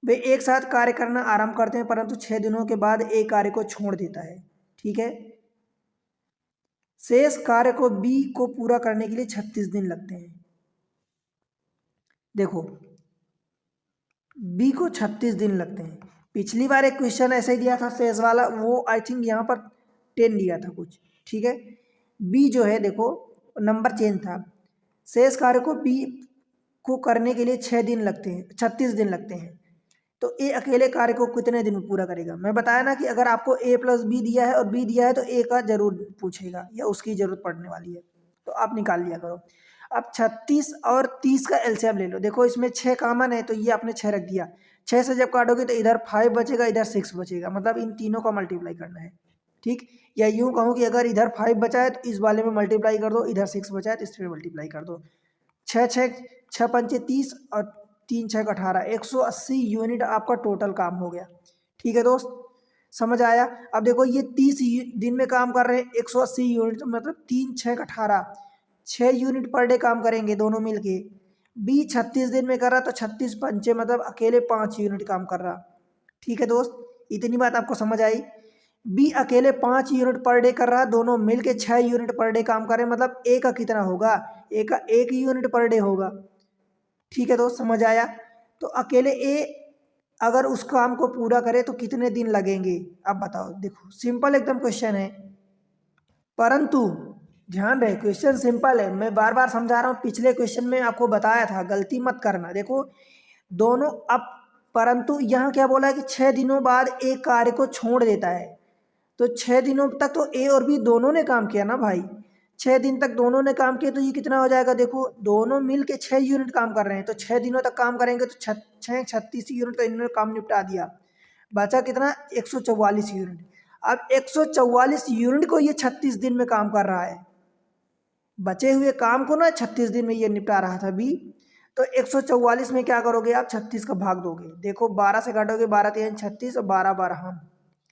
वे एक साथ कार्य करना आरंभ करते हैं, परंतु 6 दिनों के बाद ए कार्य को छोड़ देता है। ठीक है, शेष कार्य को बी को पूरा करने के लिए 36 दिन लगते हैं। देखो बी को 36 दिन लगते हैं। पिछली बार एक क्वेश्चन ऐसे ही दिया था शेष वाला, वो आई थिंक यहाँ पर 10 दिया था कुछ। ठीक है, बी जो है देखो नंबर चेंज था, शेष कार्य को बी को करने के लिए 6 दिन लगते हैं, 36 दिन लगते हैं। तो ए अकेले कार्य को कितने दिन में पूरा करेगा। मैं बताया ना कि अगर आपको ए प्लस बी दिया है और बी दिया है तो ए का जरूर पूछेगा या उसकी जरूरत पड़ने वाली है, तो आप निकाल लिया करो। अब 36 और 30 का एलसीएम ले लो। देखो इसमें 6 कॉमन है, तो ये आपने 6 रख दिया, 6 से जब काटोगे तो इधर 5 बचेगा, इधर 6 बचेगा, मतलब इन तीनों का मल्टीप्लाई करना है। ठीक, या यूँ कहूँ कि अगर इधर 5 बचा है तो इस वाले में मल्टीप्लाई कर दो, इधर 6 बचा है तो इस पर मल्टीप्लाई कर दो। 6 पंचे 30 और 3 6 18, 180 यूनिट आपका टोटल काम हो गया। ठीक है दोस्त, समझ आया। अब देखो ये 30 दिन में काम कर रहे हैं, 180 यूनिट मतलब 3 6 18, 6 यूनिट पर डे काम करेंगे दोनों मिलके। बी 36 दिन में कर रहा तो 36 पंचे मतलब अकेले 5 यूनिट काम कर रहा। ठीक है दोस्त, इतनी बात आपको समझ आई। बी अकेले 5 यूनिट पर डे कर रहा, दोनों मिलके 6 यूनिट पर डे काम कर रहे हैं, मतलब ए का कितना होगा, ए का 1 यूनिट पर डे होगा। ठीक है दोस्त, समझ आया। तो अकेले ए अगर उस काम को पूरा करे तो कितने दिन लगेंगे, अब बताओ। देखो सिंपल एकदम क्वेश्चन है, परंतु ध्यान रहे क्वेश्चन सिंपल है। मैं बार बार समझा रहा हूँ, पिछले क्वेश्चन में आपको बताया था, गलती मत करना। देखो दोनों अब, परंतु यहाँ क्या बोला है कि 6 दिनों बाद एक कार्य को छोड़ देता है। तो 6 दिनों तक तो ए और बी दोनों ने काम किया ना भाई, 6 दिन तक दोनों ने काम किया, तो ये कितना हो जाएगा। देखो दोनों मिल के 6 यूनिट काम कर रहे हैं, तो 6 दिनों तक काम करेंगे तो 36 यूनिट तो इन्होंने काम निपटा दिया। बचा कितना, 144 यूनिट। अब 144 यूनिट को ये 36 दिन में काम कर रहा है, बचे हुए काम को ना 36 दिन में ये निपटा रहा था बी। तो 144 में क्या करोगे आप, 36 का भाग दोगे। देखो 12 से काटोगे, 12 3 36 और 12 12 हम,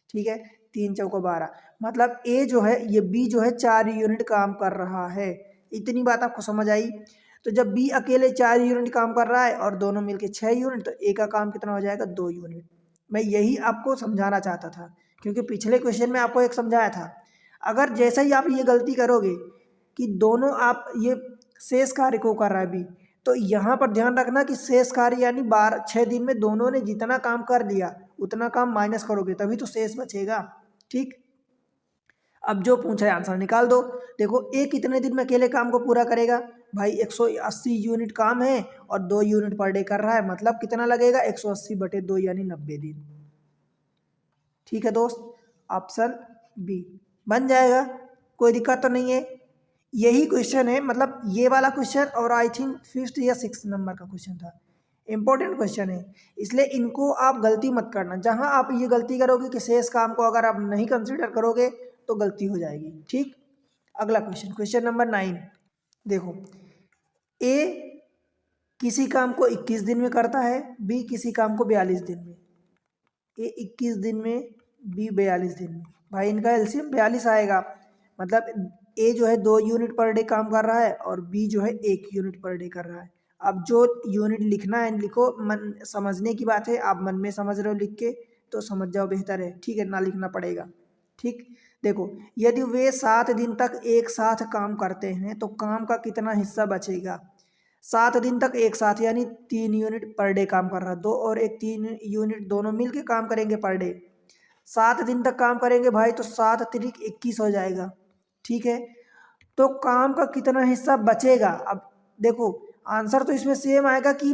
ठीक है, 3 चौको 12। मतलब ए जो है, ये बी जो है 4 यूनिट काम कर रहा है। इतनी बात आपको समझ आई। तो जब बी अकेले 4 यूनिट काम कर रहा है और दोनों मिलके 6 यूनिट, तो ए का काम कितना हो जाएगा, 2 यूनिट। मैं यही आपको समझाना चाहता था, क्योंकि पिछले क्वेश्चन में आपको एक समझाया था। अगर जैसे ही आप ये गलती करोगे कि दोनों आप ये शेष कार्य को कर रहा है बी, तो यहाँ पर ध्यान रखना कि शेष कार्य यानी 6 दिन में दोनों ने जितना काम कर लिया उतना काम माइनस करोगे, तभी तो शेष बचेगा। ठीक, अब जो पूछा है आंसर निकाल दो। देखो ए कितने दिन में अकेले काम को पूरा करेगा भाई, 180 यूनिट काम है और 2 यूनिट पर डे कर रहा है, मतलब कितना लगेगा, 180/2 यानी 90 दिन। ठीक है दोस्त, ऑप्शन बी बन जाएगा, कोई दिक्कत तो नहीं है। यही क्वेश्चन है, मतलब ये वाला क्वेश्चन और आई थिंक 5th या 6th नंबर का क्वेश्चन था, इंपॉर्टेंट क्वेश्चन है, इसलिए इनको आप गलती मत करना। जहां आप ये गलती करोगे कि शेष काम को अगर आप नहीं कंसीडर करोगे तो गलती हो जाएगी। ठीक, अगला क्वेश्चन, क्वेश्चन नंबर 9। देखो ए किसी काम को 21 दिन में करता है, बी किसी काम को 42 दिन में। ए 21 दिन में, बी 42 दिन में, भाई इनका एलसीएम 42 आएगा। मतलब ए जो है 2 यूनिट पर डे काम कर रहा है और बी जो है 1 यूनिट पर डे कर रहा है। अब जो यूनिट लिखना है लिखो, मन समझने की बात है, आप मन में समझ रहे हो लिख के तो समझ जाओ, बेहतर है। ठीक है, ना लिखना पड़ेगा। ठीक, देखो यदि वे 7 दिन तक एक साथ काम करते हैं तो काम का कितना हिस्सा बचेगा। 7 दिन तक एक साथ यानी 3 यूनिट पर डे काम कर रहा है, 2 और 1 3 यूनिट दोनों मिलके काम करेंगे पर डे। 7 दिन तक काम करेंगे भाई, तो 7 × 3 = 21 हो जाएगा। ठीक है, तो काम का कितना हिस्सा बचेगा। अब देखो आंसर तो इसमें सेम आएगा कि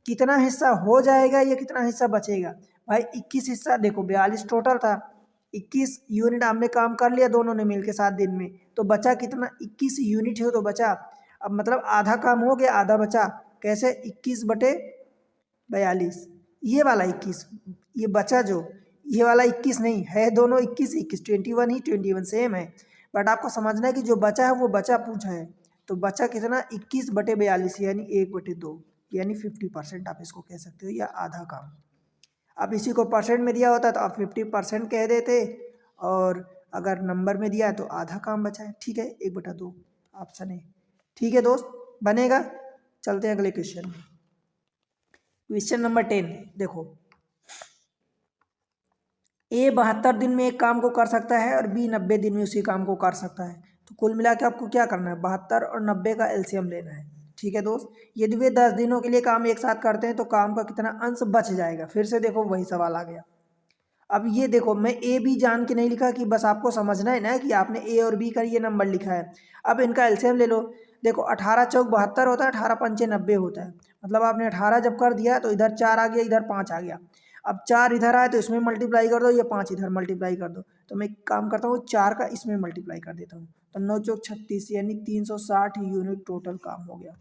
कितना हिस्सा हो जाएगा या कितना हिस्सा बचेगा। भाई 21 हिस्सा, देखो 42 टोटल था, 21 यूनिट हमने काम कर लिया दोनों ने मिलके 7 दिन में, तो बचा कितना, 21 यूनिट है तो बचा। अब मतलब आधा काम हो गया, आधा बचा। कैसे, 21/42, ये वाला 21, ये बचा जो, ये वाला 21 नहीं है, दोनों 21 21 21 ही 21 सेम है। बट आपको समझना है कि जो बचा है वो बचा पूछा है, तो बचा कितना, 21/42 यानी 1/2, यानी 50% आप इसको कह सकते हो, या आधा काम। अब इसी को परसेंट में दिया होता तो आप 50% कह देते, और अगर नंबर में दिया है तो आधा काम बचा है। ठीक है, 1/2 ऑप्शन है। ठीक है दोस्त, बनेगा। चलते हैं अगले क्वेश्चन में, क्वेश्चन नंबर 10। देखो ए 72 दिन में एक काम को कर सकता है और बी 90 दिन में उसी काम को कर सकता है। तो कुल मिला के आपको क्या करना है, 72 और 90 का एलसीएम लेना है। ठीक है दोस्त, यदि वे 10 दिनों के लिए काम एक साथ करते हैं तो काम का कितना अंश बच जाएगा। फिर से देखो वही सवाल आ गया। अब ये देखो, मैं ए बी जान के नहीं लिखा, कि बस आपको समझना है ना कि आपने ए और बी का ये नंबर लिखा है। अब इनका एलसीएम ले लो। देखो 18 चौक 72 होता है, 18 पंचे 90 होता है। मतलब आपने 18 जब कर दिया तो इधर 4 आ गया, इधर 5 आ गया। अब 4 इधर आए तो इसमें मल्टीप्लाई कर दो, या 5 इधर मल्टीप्लाई कर दो। तो मैं एक काम करता हूँ, 4 का इसमें मल्टीप्लाई कर देता हूँ, तो 9 चौक 36 यानी 360 यूनिट टोटल काम हो गया।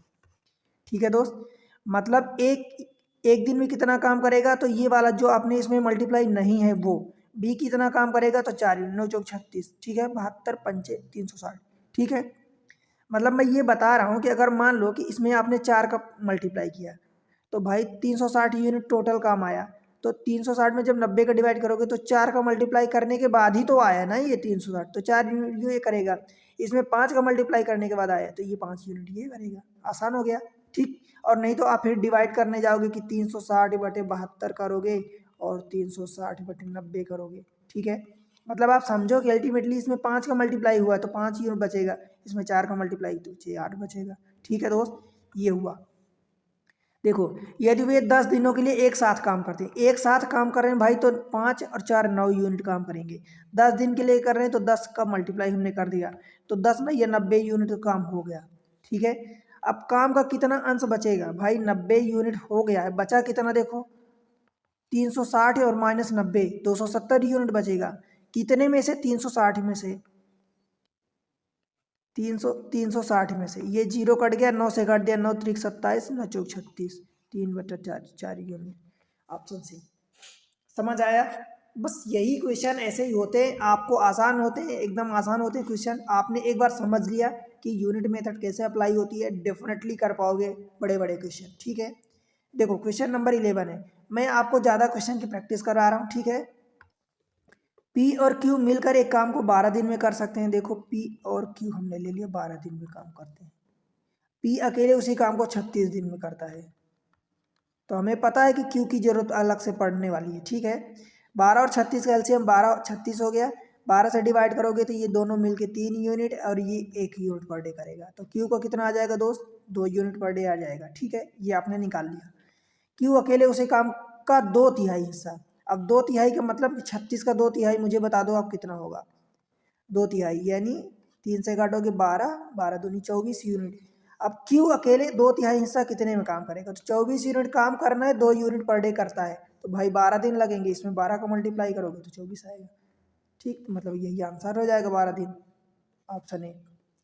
ठीक है दोस्त, मतलब एक एक दिन में कितना काम करेगा, तो ये वाला जो आपने इसमें मल्टीप्लाई नहीं है वो, बी कितना काम करेगा, तो 4 9 चौक 36, ठीक है, 72 पंचे 360। ठीक है, मतलब मैं ये बता रहा हूँ कि अगर मान लो कि इसमें आपने 4 का मल्टीप्लाई किया, तो भाई 360 यूनिट टोटल काम आया। तो 360 में जब 90 का डिवाइड करोगे तो 4 का मल्टीप्लाई करने के बाद ही तो आया ना ये 360, तो 4 यूनिट ये करेगा। इसमें 5 का मल्टीप्लाई करने के बाद आया, तो ये 5 यूनिट ये करेगा। आसान हो गया। ठीक, और नहीं तो आप फिर डिवाइड करने जाओगे कि 360/72 करोगे और 360/90 करोगे। ठीक है, मतलब आप समझो कि अल्टीमेटली इसमें 5 का मल्टीप्लाई हुआ तो 5 यूनिट बचेगा, इसमें 4 का मल्टीप्लाई तो 6 8 बचेगा। ठीक है दोस्त, ये हुआ। देखो यदि वे 10 दिनों के लिए एक साथ काम करते हैं, एक साथ काम कर रहे हैं भाई, तो 5 और 4 9 यूनिट काम करेंगे। 10 दिन के लिए कर रहे हैं तो 10 का मल्टीप्लाई हमने कर दिया, तो 10 में ये 90 यूनिट का काम हो गया। ठीक है, अब काम का कितना अंश बचेगा भाई, 90 यूनिट हो गया है, बचा कितना देखो 360 और माइनस 90 270 यूनिट बचेगा। कितने में से 360 में से 360 में से ये जीरो कट गया, 9 से कट दिया, 9 त्रिक 27, 9 चौक 36, 3/4 4 यूनिट, ऑप्शन सी। समझ आया? बस यही क्वेश्चन ऐसे ही होते हैं, आपको आसान होते हैं, एकदम आसान होते हैं क्वेश्चन। आपने एक बार समझ लिया कि यूनिट मेथड कैसे अप्लाई होती है, डेफिनेटली कर पाओगे बड़े बड़े क्वेश्चन। ठीक है, देखो क्वेश्चन नंबर 11 है, मैं आपको ज़्यादा क्वेश्चन की प्रैक्टिस करा रहा हूँ। ठीक है, पी और क्यू मिलकर एक काम को 12 दिन में कर सकते हैं। देखो पी और क्यू हमने ले लिया, 12 दिन में काम करते हैं। पी अकेले उसी काम को 36 दिन में करता है, तो हमें पता है कि क्यू की जरूरत अलग से पड़ने वाली है। ठीक है, 12 और 36 का एलसीएम 12 और 36 हो गया, 12 से डिवाइड करोगे तो ये दोनों मिलके 3 यूनिट और ये 1 यूनिट पर डे करेगा, तो क्यू को कितना आ जाएगा दोस्त, 2 यूनिट पर डे आ जाएगा। ठीक है, ये आपने निकाल लिया। क्यू अकेले उसी काम का 2/3 हिस्सा, अब 2/3 का मतलब 36 का 2/3 मुझे बता दो आप कितना होगा। 2/3 यानी 3 से काटोगे 12, 12 दूनी 24 यूनिट। अब क्यू अकेले 2/3 हिस्सा कितने में काम करेगा, तो 24 यूनिट काम करना है, 2 यूनिट पर डे करता है, तो भाई 12 दिन लगेंगे, इसमें 12 का मल्टीप्लाई करोगे तो 24 आएगा। ठीक, मतलब यही आंसर हो जाएगा 12 दिन, ऑप्शन ए।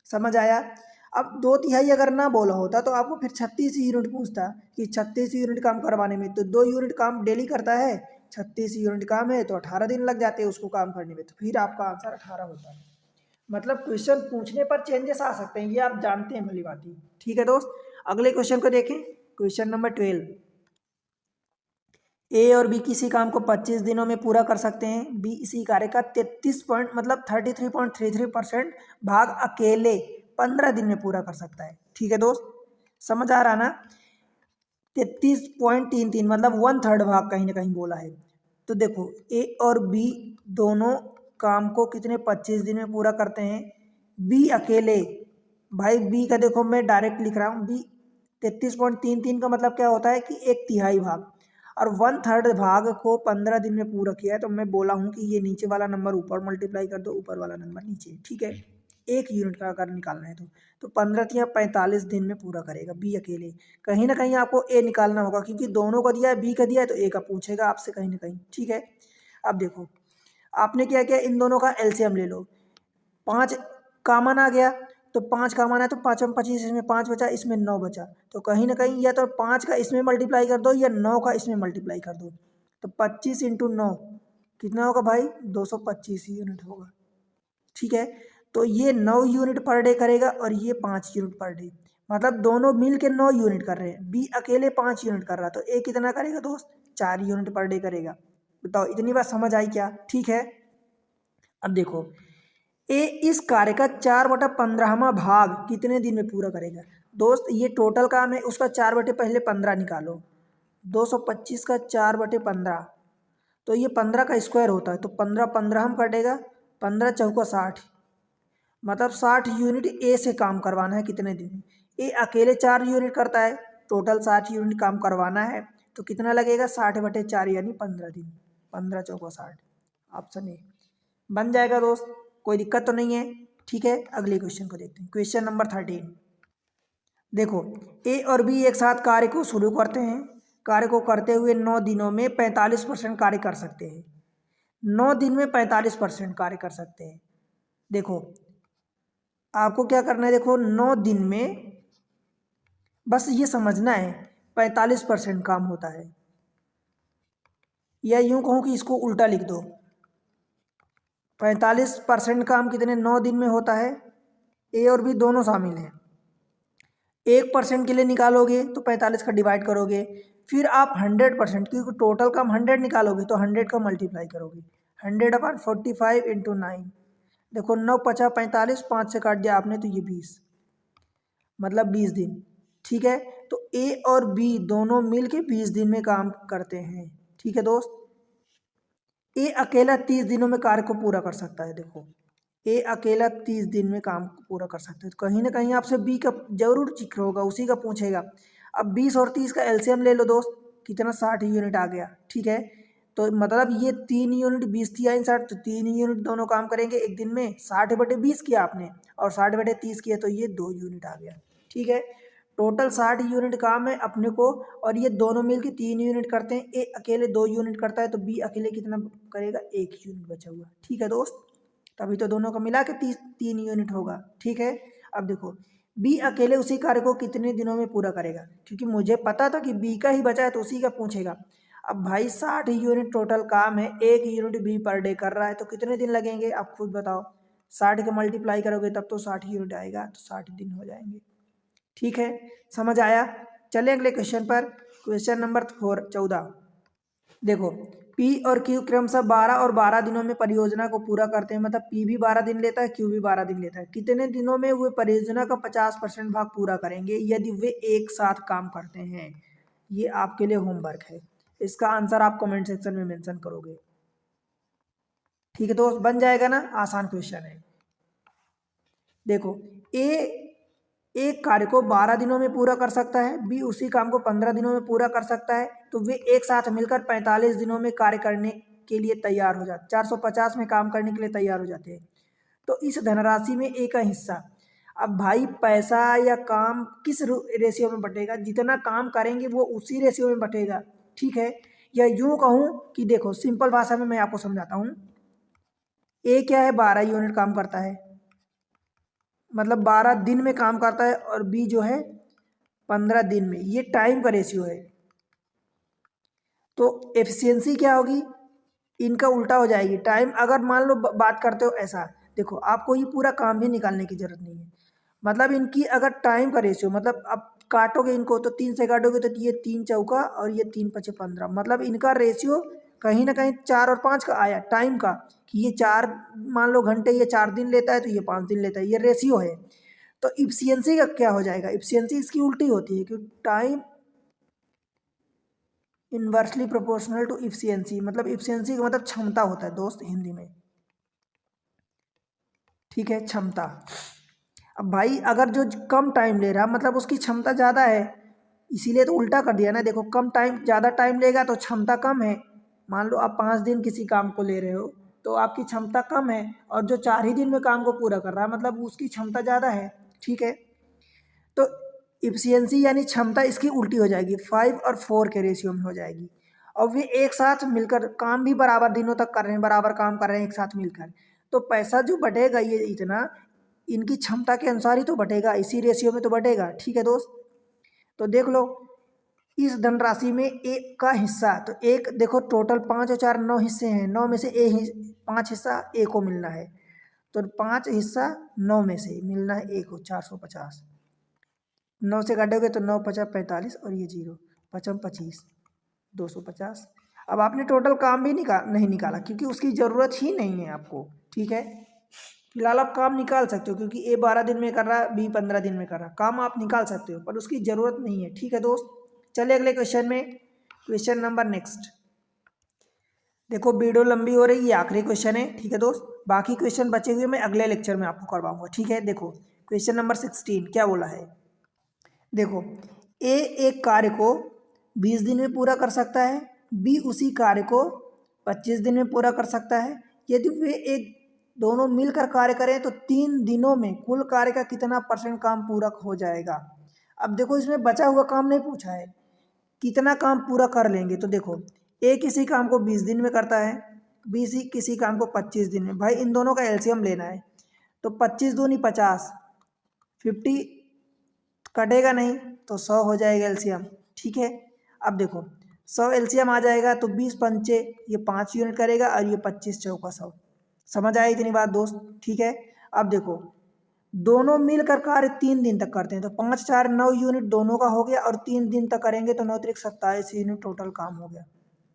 समझ आया? अब 2/3 अगर ना बोला होता तो आपको फिर 36 यूनिट पूछता कि 36 यूनिट काम करवाने में, तो 2 यूनिट काम डेली करता है, 36 यूनिट काम है तो 18 दिन लग जाते हैं उसको काम करने में, तो फिर आपका आंसर 18 होता है। मतलब क्वेश्चन पूछने पर चेंजेस आ सकते हैं, ये आप जानते हैं भली बात ही। ठीक है दोस्त, अगले क्वेश्चन को देखें, क्वेश्चन नंबर 12। ए और बी किसी काम को 25 दिनों में पूरा कर सकते हैं। बी इसी कार्य का 33 पॉइंट मतलब 33.33% भाग अकेले 15 दिन में पूरा कर सकता है। ठीक है दोस्त, समझ आ रहा ना? 33.33 मतलब 1/3 भाग कहीं ना कहीं बोला है। तो देखो ए और बी दोनों काम को कितने 25 दिन में पूरा करते हैं। बी अकेले, भाई बी का देखो मैं डायरेक्ट लिख रहा हूँ, बी 33.33 का मतलब क्या होता है कि 1/3 भाग, और 1/3 भाग को 15 दिन में पूरा किया है, तो मैं बोला हूँ कि ये नीचे वाला नंबर ऊपर मल्टीप्लाई कर दो, ऊपर वाला नंबर नीचे। ठीक है, 1 यूनिट का अगर निकालना है तो 15 या 45 दिन में पूरा करेगा बी अकेले। कहीं ना कहीं आपको ए निकालना होगा, क्योंकि दोनों का दिया है, बी का दिया है, तो ए का पूछेगा आपसे कहीं ना कहीं। ठीक है, अब देखो आपने क्या किया, इन दोनों का एलसीएम ले लो। 5 कॉमन आ गया, तो 5 कॉमन है तो 5 में 25, इसमें 5 बचा, इसमें 9 बचा, तो कहीं ना कहीं या तो 5 का इसमें मल्टीप्लाई कर दो या 9 का इसमें मल्टीप्लाई कर दो, तो 25 इंटू 9 कितना होगा भाई, 225 यूनिट होगा। ठीक है, तो ये 9 यूनिट पर डे करेगा और ये 5 यूनिट पर डे, मतलब दोनों मिल के 9 यूनिट कर रहे हैं, बी अकेले 5 यूनिट कर रहा, तो ए कितना करेगा दोस्त, 4 यूनिट पर डे करेगा। बताओ इतनी बात समझ आई क्या? ठीक है, अब देखो ए इस कार्य का 4/15वां भाग कितने दिन में पूरा करेगा। दोस्त ये टोटल काम है, उसका 4/15 निकालो, 225 का 4/15, तो ये 15 का स्क्वायर होता है, तो 15 15 हम कटेगा, 15 चौका 60, मतलब 60 यूनिट ए से काम करवाना है कितने दिन में। ए अकेले 4 यूनिट करता है, टोटल 60 यूनिट काम करवाना है, तो कितना लगेगा 60/4 यानी 15 दिन, 15 चौका 60, ऑप्शन ए बन जाएगा दोस्त, कोई दिक्कत तो नहीं है। ठीक है, अगले क्वेश्चन को देखते हैं, क्वेश्चन नंबर 13। देखो ए और बी एक साथ कार्य को शुरू करते हैं, कार्य को करते हुए 9 दिनों में 45% कार्य कर सकते हैं। 9 दिन में 45% कार्य कर सकते हैं। देखो आपको क्या करना है, देखो 9 दिन में बस ये समझना है 45% काम होता है, या यूं कहूँ कि इसको उल्टा लिख दो, 45% काम कितने 9 दिन में होता है। ए और बी दोनों शामिल हैं, 1% के लिए निकालोगे तो 45 का डिवाइड करोगे, फिर आप 100%, क्योंकि टोटल काम 100 निकालोगे तो 100 का मल्टीप्लाई करोगे, 100/45 इंटू 9, देखो 9 पचा 45, 5 से काट दिया आपने तो ये 20, मतलब 20 दिन। ठीक है, तो ए और बी दोनों मिल के 20 दिन में काम करते हैं। ठीक है दोस्त, ए अकेला 30 दिनों में कार्य को पूरा कर सकता है। देखो ए अकेला 30 दिन में काम पूरा कर सकते हैं, तो कहीं ना कहीं आपसे बी का जरूर जिक्र होगा, उसी का पूछेगा। अब 20 और 30 का एलसीएम ले लो दोस्त, कितना 60 यूनिट आ गया। ठीक है, तो मतलब ये 3 यूनिट 20 थी 60, तो 3 यूनिट दोनों काम करेंगे एक दिन में। 60/20 किया आपने और 60/30 किया, तो ये 2 यूनिट आ गया। ठीक है, टोटल 60 यूनिट काम है अपने को, और ये दोनों मिलके 3 यूनिट करते हैं। ए अकेले 2 यूनिट करता है, तो बी अकेले कितना करेगा, 1 यूनिट बचा हुआ। ठीक है दोस्त, तभी तो दोनों को मिला के 3 यूनिट होगा। ठीक है, अब देखो बी अकेले उसी कार्य को कितने दिनों में पूरा करेगा, क्योंकि मुझे पता था कि बी का ही बचा है तो उसी का पूछेगा। अब भाई 60 यूनिट टोटल काम है, 1 यूनिट बी पर डे कर रहा है, तो कितने दिन लगेंगे आप खुद बताओ। 60 का मल्टीप्लाई करोगे तब तो 60 यूनिट आएगा, तो 60 दिन हो जाएंगे। ठीक है, समझ आया। चले अगले क्वेश्चन पर, क्वेश्चन नंबर 14। देखो पी और क्यू क्रमशः 12 और 12 दिनों में परियोजना को पूरा करते हैं, मतलब पी भी 12 दिन लेता है, क्यू भी 12 दिन लेता है। कितने दिनों में वे परियोजना का 50% भाग पूरा करेंगे यदि वे एक साथ काम करते हैं। ये आपके लिए होमवर्क है, इसका आंसर आप कमेंट सेक्शन में मेंशन करोगे। ठीक है दोस्त, बन जाएगा ना, आसान क्वेश्चन है। देखो ए एक कार्य को 12 दिनों में पूरा कर सकता है, बी उसी काम को 15 दिनों में पूरा कर सकता है, तो वे एक साथ मिलकर 45 दिनों में कार्य करने के लिए तैयार हो जाते, 450 में काम करने के लिए तैयार हो जाते हैं। तो इस धनराशि में ए का हिस्सा, अब भाई पैसा या काम किस रेशियो में बटेगा, जितना काम करेंगे वो उसी रेशियो में बटेगा। ठीक है, या यूं कहूं कि देखो सिंपल भाषा में मैं आपको समझाता हूं। ए क्या है, 12 यूनिट काम करता है, मतलब 12 दिन में काम करता है, और बी जो है 15 दिन में। ये टाइम का रेशियो है, तो एफिशिएंसी क्या होगी, इनका उल्टा हो जाएगी। टाइम अगर मान लो बात करते हो ऐसा, देखो आपको ये पूरा काम भी निकालने की जरूरत नहीं है, मतलब इनकी अगर टाइम का रेशियो, मतलब आप काटोगे इनको तो 3 से काटोगे, तो ये 3 चौका और ये 3 पचे 15, मतलब इनका रेशियो कहीं ना कहीं 4 और 5 का आया टाइम का, कि ये 4 मान लो घंटे, ये 4 दिन लेता है तो ये 5 दिन लेता है, ये रेशियो है। तो इफिशियंसी का क्या हो जाएगा, इफिशियंसी इसकी उल्टी होती है, क्योंकि time inversely proportional to efficiency, मतलब इफिशियंसी का मतलब क्षमता होता है दोस्त हिंदी में। ठीक है, क्षमता। अब भाई अगर जो कम टाइम ले रहा मतलब उसकी क्षमता ज़्यादा है, इसीलिए तो उल्टा कर दिया ना। देखो कम टाइम, ज़्यादा टाइम लेगा तो क्षमता कम है। मान लो आप 5 दिन किसी काम को ले रहे हो, तो आपकी क्षमता कम है, और जो 4 ही दिन में काम को पूरा कर रहा है मतलब उसकी क्षमता ज़्यादा है। ठीक है, तो इफिशियंसी यानी क्षमता इसकी उल्टी हो जाएगी, 5 और 4 के रेशियो में हो जाएगी। और वे एक साथ मिलकर काम भी बराबर दिनों तक कर रहे हैं, बराबर काम कर रहे हैं एक साथ मिलकर, तो पैसा जो बढ़ेगा ये इतना इनकी क्षमता के अनुसार ही तो बढ़ेगा, इसी रेशियो में तो बढ़ेगा। ठीक है दोस्त, तो देख लो इस धनराशि में एक का हिस्सा, तो एक देखो टोटल 5 और 4 9 हिस्से हैं, 9 में से 5 हिस्सा ए को मिलना है, तो 5 हिस्सा 9 में से मिलना है ए को, 450। 9 से काटोगे तो 9 पचा 45 और ये 0 पचम 25, 250। अब आपने टोटल काम भी नहीं निकाला, क्योंकि उसकी ज़रूरत ही नहीं है आपको। ठीक है, फिलहाल आप काम निकाल सकते हो, क्योंकि ए 12 दिन में कर रहा है, बी 15 दिन में कर रहा है, काम आप निकाल सकते हो, पर उसकी ज़रूरत नहीं है। ठीक है दोस्त, चलिए अगले क्वेश्चन में, क्वेश्चन नंबर नेक्स्ट। देखो वीडियो लंबी हो रही है, आखिरी क्वेश्चन है। ठीक है दोस्त, बाकी क्वेश्चन बचे हुए मैं अगले लेक्चर में आपको करवाऊंगा। ठीक है, देखो क्वेश्चन नंबर 16 क्या बोला है। देखो ए एक कार्य को 20 दिन में पूरा कर सकता है, बी उसी कार्य को 25 दिन में पूरा कर सकता है। यदि वे एक दोनों मिलकर कार्य करें तो 3 दिनों में कुल कार्य का कितना % काम पूरा हो जाएगा। अब देखो इसमें बचा हुआ काम नहीं पूछा है, कितना काम पूरा कर लेंगे। तो देखो ए किसी काम को 20 दिन में करता है, बी सी किसी काम को 25 दिन में। भाई इन दोनों का एलसीएम लेना है, तो 25 दूनी 50, 50 कटेगा नहीं तो 100 हो जाएगा एलसीएम। ठीक है, अब देखो 100 एलसीएम आ जाएगा, तो 20 पंचे ये 5 यूनिट करेगा, और ये 25 चौका 100। समझ आया इतनी बात दोस्त। ठीक है, अब देखो दोनों मिलकर कार्य 3 दिन तक करते हैं, तो 5 4 9 यूनिट दोनों का हो गया, और 3 दिन तक करेंगे तो 9 त्रिक 27 यूनिट टोटल काम हो गया।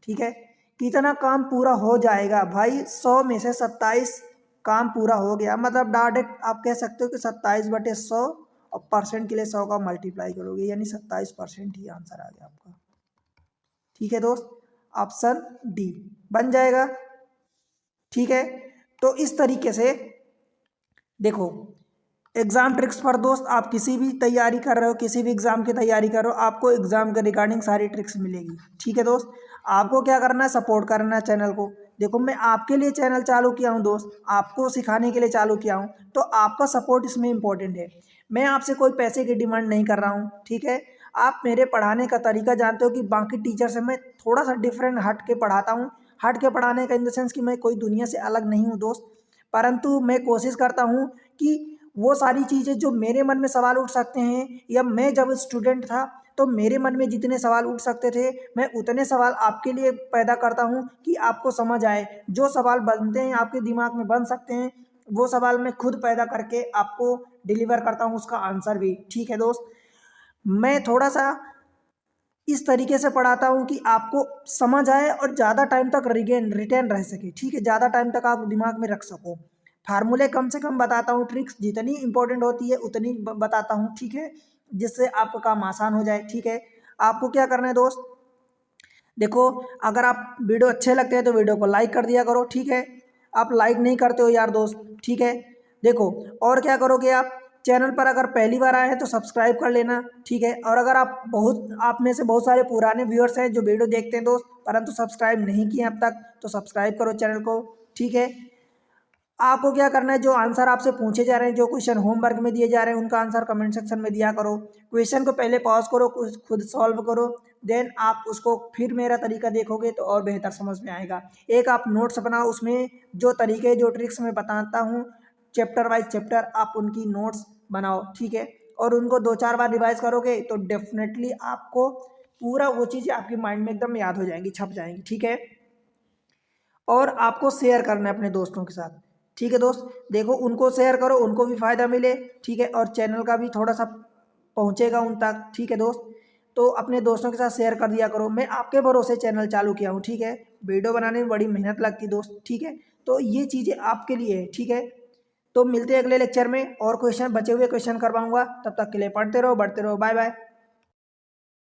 ठीक है, कितना काम पूरा हो जाएगा भाई, 100 में से 27 काम पूरा हो गया, मतलब डायरेक्ट आप कह सकते हो कि 27/100, और परसेंट के लिए 100 का मल्टीप्लाई करोगे, यानी 27% ही आंसर आ गया आपका। ठीक है दोस्त, ऑप्शन डी बन जाएगा। ठीक है, तो इस तरीके से देखो एग्ज़ाम ट्रिक्स पर दोस्त, आप किसी भी तैयारी कर रहे हो, किसी भी एग्ज़ाम की तैयारी कर रहे हो, आपको एग्ज़ाम के रिगार्डिंग सारी ट्रिक्स मिलेगी। ठीक है दोस्त, आपको क्या करना है, सपोर्ट करना है चैनल को। देखो मैं आपके लिए चैनल चालू किया हूँ दोस्त, आपको सिखाने के लिए चालू किया हूँ, तो आपका सपोर्ट इसमें इंपॉर्टेंट है। मैं आपसे कोई पैसे की डिमांड नहीं कर रहा हूँ, ठीक है। आप मेरे पढ़ाने का तरीका जानते हो कि बाकी टीचर से मैं थोड़ा सा डिफरेंट हट के पढ़ाता हूँ। हट के पढ़ाने का इन द सेंस कि मैं कोई दुनिया से अलग नहीं हूँ दोस्त, परंतु मैं कोशिश करता हूँ कि वो सारी चीज़ें जो मेरे मन में सवाल उठ सकते हैं, या मैं जब स्टूडेंट था तो मेरे मन में जितने सवाल उठ सकते थे, मैं उतने सवाल आपके लिए पैदा करता हूँ कि आपको समझ आए। जो सवाल बनते हैं आपके दिमाग में बन सकते हैं, वो सवाल मैं खुद पैदा करके आपको डिलीवर करता हूँ उसका आंसर भी। ठीक है दोस्त, मैं थोड़ा सा इस तरीके से पढ़ाता हूँ कि आपको समझ आए और ज़्यादा टाइम तक रिटेन रह सके। ठीक है, ज़्यादा टाइम तक आप दिमाग में रख सको। फार्मूले कम से कम बताता हूँ, ट्रिक्स जितनी इंपॉर्टेंट होती है उतनी बताता हूँ। ठीक है, जिससे आपका काम आसान हो जाए। ठीक है, आपको क्या करना है दोस्त, देखो अगर आप वीडियो अच्छे लगते हैं तो वीडियो को लाइक कर दिया करो। ठीक है, आप लाइक नहीं करते हो यार दोस्त। ठीक है, देखो और क्या करोगे, आप चैनल पर अगर पहली बार आए हैं तो सब्सक्राइब कर लेना। ठीक है, और अगर आप में से बहुत सारे पुराने व्यूअर्स हैं जो वीडियो देखते हैं दोस्त, परंतु सब्सक्राइब नहीं किए अब तक, तो सब्सक्राइब करो चैनल को। ठीक है, आपको क्या करना है, जो आंसर आपसे पूछे जा रहे हैं, जो क्वेश्चन होमवर्क में दिए जा रहे हैं, उनका आंसर कमेंट सेक्शन में दिया करो। क्वेश्चन को पहले पॉज करो, खुद सॉल्व करो, देन आप उसको फिर मेरा तरीका देखोगे तो और बेहतर समझ में आएगा। एक आप नोट्स बनाओ, उसमें जो तरीके जो ट्रिक्स मैं बताता हूँ चैप्टर वाइज चैप्टर, आप उनकी नोट्स बनाओ। ठीक है, और उनको 2-4 बार रिवाइज करोगे तो डेफिनेटली आपको पूरा वो चीज़ें आपके माइंड में एकदम याद हो जाएंगी, छप जाएंगी। ठीक है, और आपको शेयर करना है अपने दोस्तों के साथ। ठीक है दोस्त, देखो उनको शेयर करो, उनको भी फ़ायदा मिले। ठीक है, और चैनल का भी थोड़ा सा पहुंचेगा उन तक। ठीक है दोस्त, तो अपने दोस्तों के साथ शेयर कर दिया करो। मैं आपके भरोसे चैनल चालू किया हूँ। ठीक है, वीडियो बनाने में बड़ी मेहनत लगती दोस्त। ठीक है, तो ये चीज़ें आपके लिए है। ठीक है, तो मिलते हैं अगले लेक्चर में, और क्वेश्चन बचे हुए क्वेश्चन करवाऊंगा। तब तक के लिए पढ़ते रहो, बढ़ते रहो, बाय बाय।